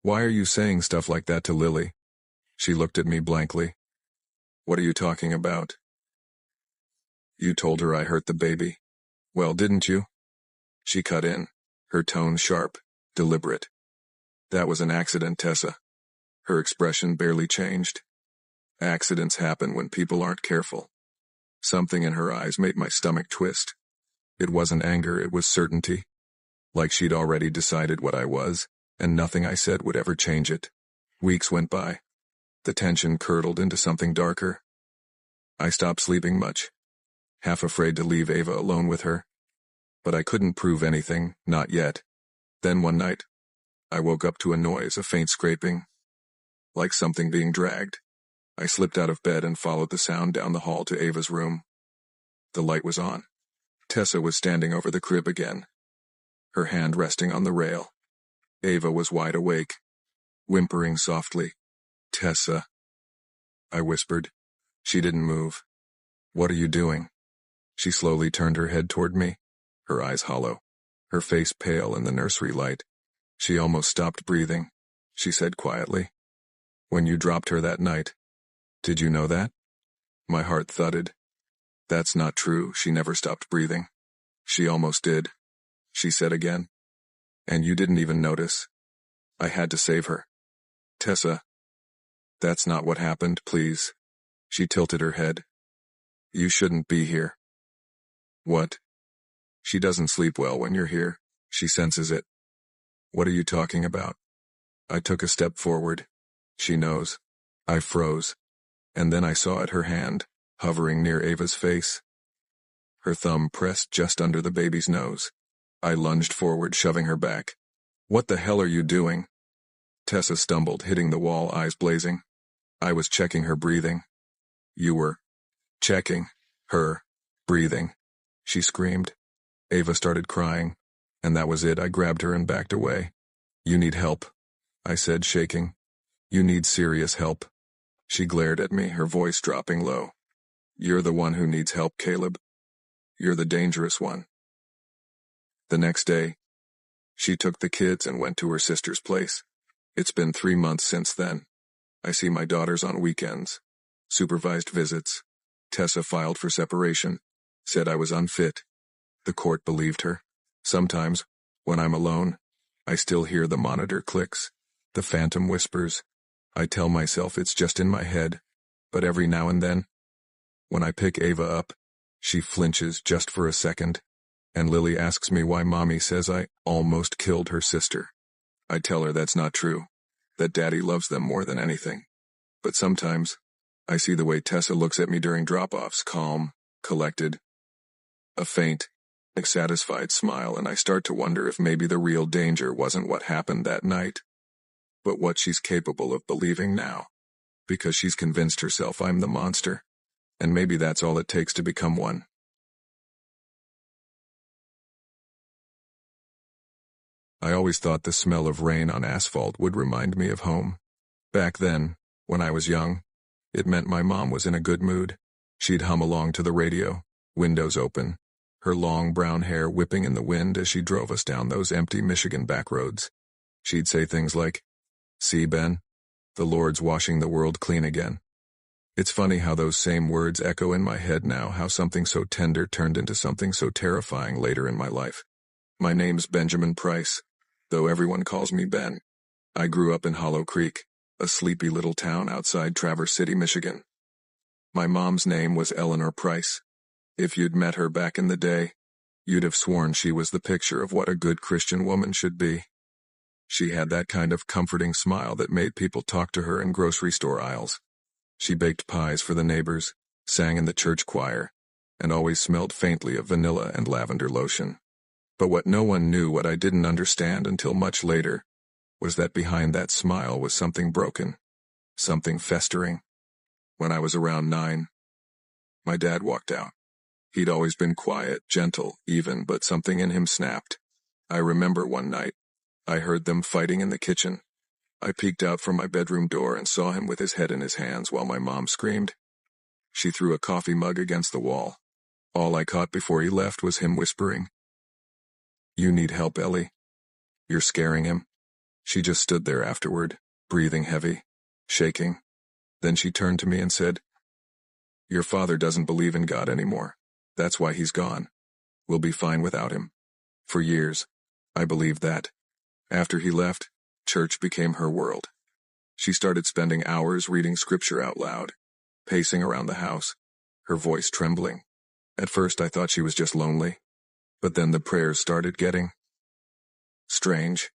"Why are you saying stuff like that to Lily?" She looked at me blankly. "What are you talking about?" "You told her I hurt the baby." "Well, didn't you?" She cut in, her tone sharp, deliberate. "That was an accident, Tessa." Her expression barely changed. "Accidents happen when people aren't careful." Something in her eyes made my stomach twist. It wasn't anger, it was certainty. Like she'd already decided what I was, and nothing I said would ever change it. Weeks went by. The tension curdled into something darker. I stopped sleeping much, half afraid to leave Ava alone with her. But I couldn't prove anything, not yet. Then one night, I woke up to a noise, a faint scraping, like something being dragged. I slipped out of bed and followed the sound down the hall to Ava's room. The light was on. Tessa was standing over the crib again, her hand resting on the rail. Ava was wide awake, whimpering softly. "Tessa," I whispered. She didn't move. "What are you doing?" She slowly turned her head toward me, her eyes hollow, her face pale in the nursery light. She almost stopped breathing. She said quietly, When you dropped her that night. Did you know that? My heart thudded. That's not true. She never stopped breathing. She almost did, she said again. And you didn't even notice. I had to save her. Tessa. That's not what happened, please. She tilted her head. You shouldn't be here. What? She doesn't sleep well when you're here. She senses it. What are you talking about? I took a step forward. She knows. I froze. And then I saw at her hand, hovering near Ava's face. Her thumb pressed just under the baby's nose. I lunged forward, shoving her back. What the hell are you doing? Tessa stumbled, hitting the wall, eyes blazing. I was checking her breathing. You were checking her breathing, she screamed. Ava started crying, and that was it. I grabbed her and backed away. You need help, I said, shaking. You need serious help. She glared at me, her voice dropping low. You're the one who needs help, Caleb. You're the dangerous one. The next day, she took the kids and went to her sister's place. It's been 3 months since then. I see my daughters on weekends. Supervised visits. Tessa filed for separation. Said I was unfit. The court believed her. Sometimes, when I'm alone, I still hear the monitor clicks. The phantom whispers. I tell myself it's just in my head. But every now and then, when I pick Ava up, she flinches just for a second. And Lily asks me why Mommy says I almost killed her sister. I tell her that's not true. That Daddy loves them more than anything. But sometimes, I see the way Tessa looks at me during drop-offs, calm, collected. A faint, satisfied smile, and I start to wonder if maybe the real danger wasn't what happened that night, but what she's capable of believing now, because she's convinced herself I'm the monster, and maybe that's all it takes to become one. I always thought the smell of rain on asphalt would remind me of home. Back then, when I was young, it meant my mom was in a good mood. She'd hum along to the radio, windows open, her long brown hair whipping in the wind as she drove us down those empty Michigan back roads. She'd say things like, "See, Ben, the Lord's washing the world clean again." It's funny how those same words echo in my head now, how something so tender turned into something so terrifying later in my life. My name's Benjamin Price, though everyone calls me Ben. I grew up in Hollow Creek, a sleepy little town outside Traverse City, Michigan. My mom's name was Eleanor Price. If you'd met her back in the day, you'd have sworn she was the picture of what a good Christian woman should be. She had that kind of comforting smile that made people talk to her in grocery store aisles. She baked pies for the neighbors, sang in the church choir, and always smelled faintly of vanilla and lavender lotion. But what no one knew, what I didn't understand until much later, was that behind that smile was something broken, something festering. When I was around 9, my dad walked out. He'd always been quiet, gentle, even, but something in him snapped. I remember one night, I heard them fighting in the kitchen. I peeked out from my bedroom door and saw him with his head in his hands while my mom screamed. She threw a coffee mug against the wall. All I caught before he left was him whispering, "You need help, Ellie. You're scaring him." She just stood there afterward, breathing heavy, shaking. Then she turned to me and said, "Your father doesn't believe in God anymore. That's why he's gone. We'll be fine without him." For years, I believed that. After he left, church became her world. She started spending hours reading scripture out loud, pacing around the house, her voice trembling. At first I thought she was just lonely, but then the prayers started getting strange.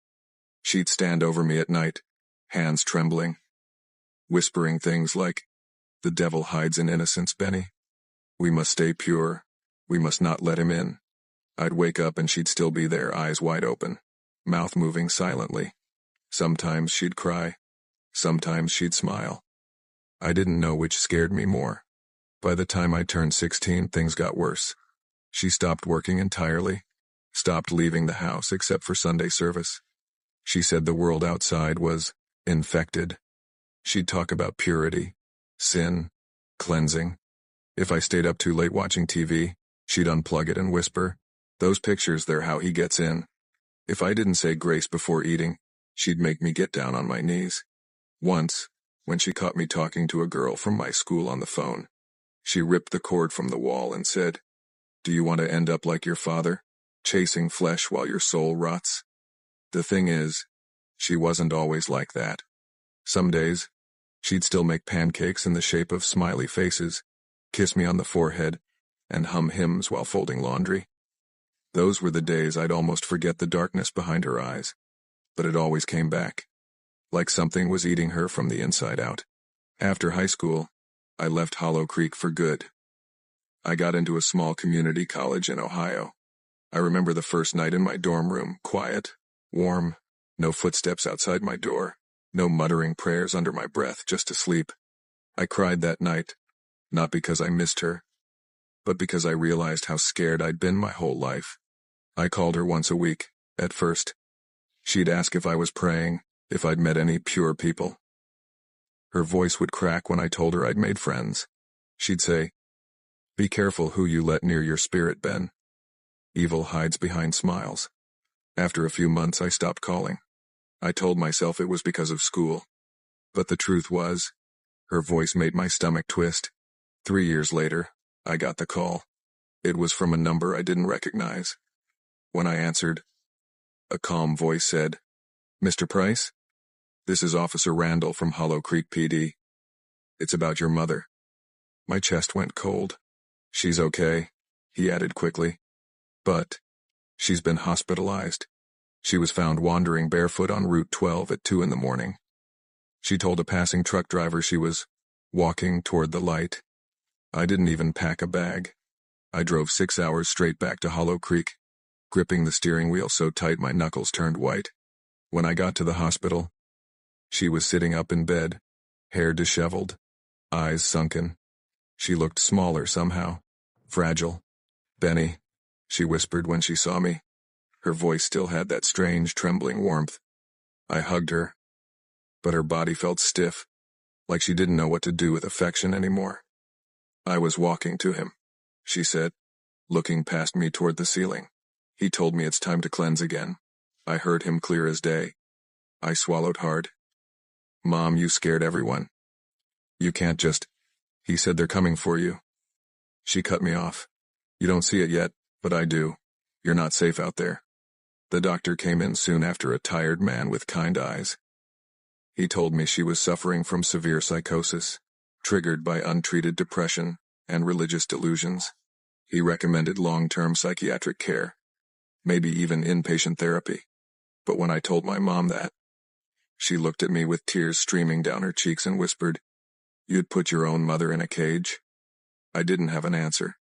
She'd stand over me at night, hands trembling, whispering things like, "The devil hides in innocence, Benny. We must stay pure. We must not let him in." I'd wake up and she'd still be there, eyes wide open, mouth moving silently. Sometimes she'd cry. Sometimes she'd smile. I didn't know which scared me more. By the time I turned 16, things got worse. She stopped working entirely, stopped leaving the house except for Sunday service. She said the world outside was infected. She'd talk about purity, sin, cleansing. If I stayed up too late watching TV, she'd unplug it and whisper, "Those pictures, they're how he gets in." If I didn't say grace before eating, she'd make me get down on my knees. Once, when she caught me talking to a girl from my school on the phone. She ripped the cord from the wall and said, "Do you want to end up like your father, chasing flesh while your soul rots?" The thing is, she wasn't always like that. Some days, she'd still make pancakes in the shape of smiley faces, kiss me on the forehead, and hum hymns while folding laundry. Those were the days I'd almost forget the darkness behind her eyes, but it always came back, like something was eating her from the inside out. After high school, I left Hollow Creek for good. I got into a small community college in Ohio. I remember the first night in my dorm room, quiet, warm, no footsteps outside my door, no muttering prayers under my breath just to sleep. I cried that night, not because I missed her, but because I realized how scared I'd been my whole life. I called her once a week, at first. She'd ask if I was praying, if I'd met any pure people. Her voice would crack when I told her I'd made friends. She'd say, "Be careful who you let near your spirit, Ben. Evil hides behind smiles." After a few months, I stopped calling. I told myself it was because of school. But the truth was, her voice made my stomach twist. 3 years later, I got the call. It was from a number I didn't recognize. When I answered, a calm voice said, "Mr. Price? This is Officer Randall from Hollow Creek PD. It's about your mother." My chest went cold. "She's okay," he added quickly. "But she's been hospitalized. She was found wandering barefoot on Route 12 at 2 in the morning. She told a passing truck driver she was walking toward the light. I didn't even pack a bag. I drove 6 hours straight back to Hollow Creek, gripping the steering wheel so tight my knuckles turned white. When I got to the hospital, she was sitting up in bed, hair disheveled, eyes sunken. She looked smaller somehow, fragile. "Benny," she whispered when she saw me. Her voice still had that strange, trembling warmth. I hugged her, but her body felt stiff, like she didn't know what to do with affection anymore. "I was walking to him," she said, looking past me toward the ceiling. "He told me it's time to cleanse again." I heard him clear as day. I swallowed hard. "Mom, you scared everyone. You can't just—" He said, "They're coming for you." She cut me off. "You don't see it yet, but I do. You're not safe out there." The doctor came in soon after, a tired man with kind eyes. He told me she was suffering from severe psychosis, triggered by untreated depression and religious delusions. He recommended long-term psychiatric care, maybe even inpatient therapy. But when I told my mom that, she looked at me with tears streaming down her cheeks and whispered, "You'd put your own mother in a cage?" I didn't have an answer.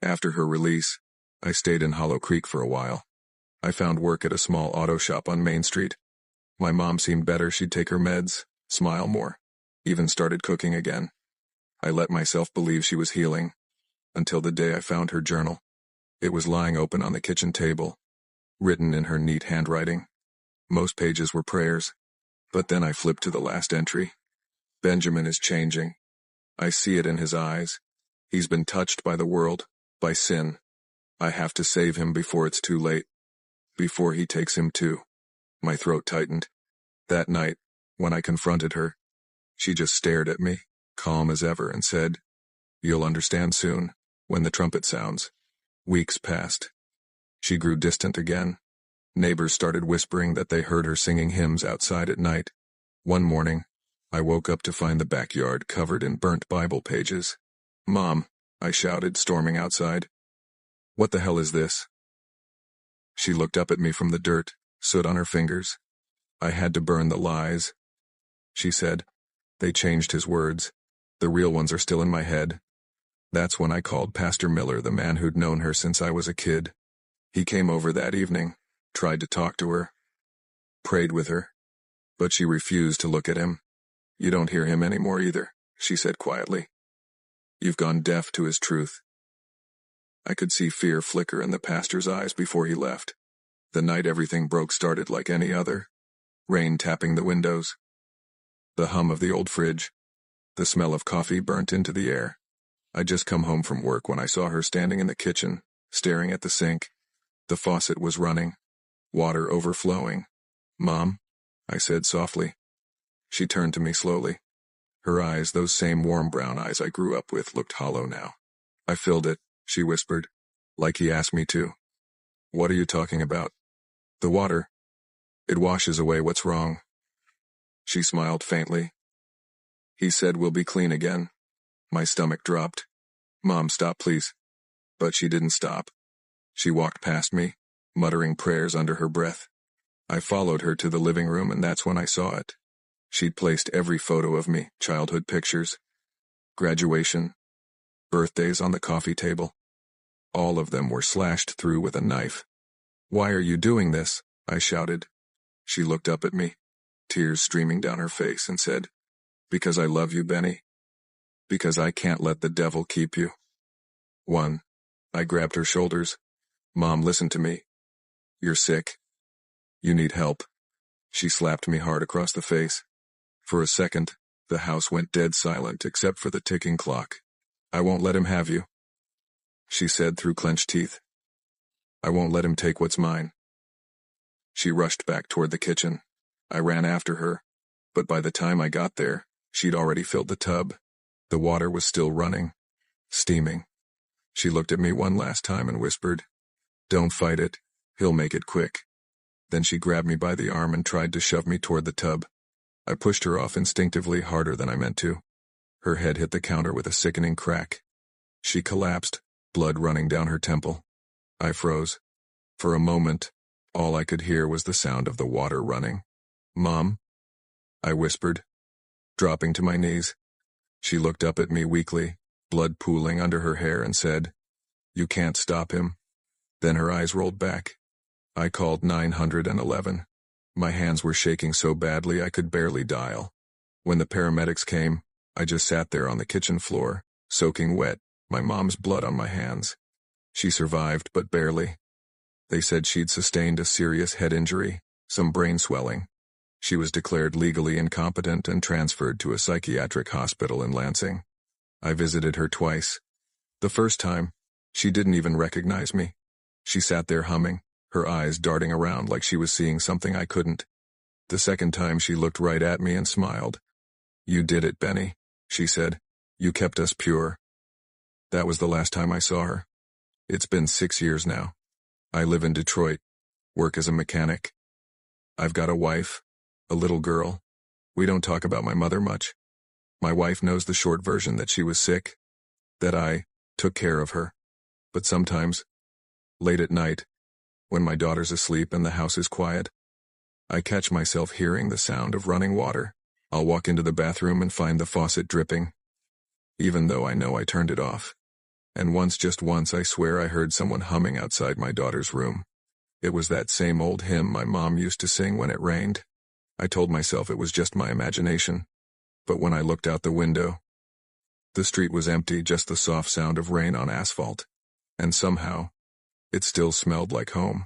After her release, I stayed in Hollow Creek for a while. I found work at a small auto shop on Main Street. My mom seemed better. She'd take her meds, smile more, even started cooking again. I let myself believe she was healing, until the day I found her journal. It was lying open on the kitchen table, written in her neat handwriting. Most pages were prayers, but then I flipped to the last entry. "Benjamin is changing. I see it in his eyes. He's been touched by the world, by sin. I have to save him before it's too late. Before he takes him too." My throat tightened. That night, when I confronted her, she just stared at me, calm as ever, and said, "You'll understand soon, when the trumpet sounds." Weeks passed. She grew distant again. Neighbors started whispering that they heard her singing hymns outside at night. One morning, I woke up to find the backyard covered in burnt Bible pages. "Mom," I shouted, storming outside. "What the hell is this?" She looked up at me from the dirt, soot on her fingers. "I had to burn the lies," she said. "They changed his words. The real ones are still in my head." That's when I called Pastor Miller, the man who'd known her since I was a kid. He came over that evening, tried to talk to her, prayed with her, but she refused to look at him. "You don't hear him anymore either," she said quietly. "You've gone deaf to his truth." I could see fear flicker in the pastor's eyes before he left. The night everything broke started like any other. Rain tapping the windows. The hum of the old fridge. The smell of coffee burnt into the air. I'd just come home from work when I saw her standing in the kitchen, staring at the sink. The faucet was running. Water overflowing. "Mom?" I said softly. She turned to me slowly. Her eyes, those same warm brown eyes I grew up with, looked hollow now. I filled it, she whispered, like he asked me to. What are you talking about? The water. It washes away what's wrong. She smiled faintly. He said we'll be clean again. My stomach dropped. Mom, stop please. But she didn't stop. She walked past me, muttering prayers under her breath. I followed her to the living room, and that's when I saw it. She'd placed every photo of me, childhood pictures, graduation, birthdays on the coffee table. All of them were slashed through with a knife. Why are you doing this? I shouted. She looked up at me, tears streaming down her face, and said, Because I love you, Benny. Because I can't let the devil keep you. One. I grabbed her shoulders. Mom, listen to me. You're sick. You need help. She slapped me hard across the face. For a second, the house went dead silent except for the ticking clock. I won't let him have you, she said through clenched teeth. I won't let him take what's mine. She rushed back toward the kitchen. I ran after her, but by the time I got there, she'd already filled the tub. The water was still running, steaming. She looked at me one last time and whispered, Don't fight it, he'll make it quick. Then she grabbed me by the arm and tried to shove me toward the tub. I pushed her off instinctively, harder than I meant to. Her head hit the counter with a sickening crack. She collapsed, blood running down her temple. I froze. For a moment, all I could hear was the sound of the water running. Mom? I whispered, dropping to my knees. She looked up at me weakly, blood pooling under her hair, and said, You can't stop him. Then her eyes rolled back. I called 911. My hands were shaking so badly I could barely dial. When the paramedics came, I just sat there on the kitchen floor, soaking wet, my mom's blood on my hands. She survived, but barely. They said she'd sustained a serious head injury, some brain swelling. She was declared legally incompetent and transferred to a psychiatric hospital in Lansing. I visited her twice. The first time, she didn't even recognize me. She sat there humming, her eyes darting around like she was seeing something I couldn't. The second time she looked right at me and smiled. You did it, Benny, she said. You kept us pure. That was the last time I saw her. It's been 6 years now. I live in Detroit, work as a mechanic. I've got a wife, a little girl. We don't talk about my mother much. My wife knows the short version, that she was sick, that I took care of her. But sometimes, late at night, when my daughter's asleep and the house is quiet, I catch myself hearing the sound of running water. I'll walk into the bathroom and find the faucet dripping, even though I know I turned it off. And once, just once, I swear I heard someone humming outside my daughter's room. It was that same old hymn my mom used to sing when it rained. I told myself it was just my imagination. But when I looked out the window, the street was empty, just the soft sound of rain on asphalt. And somehow, it still smelled like home.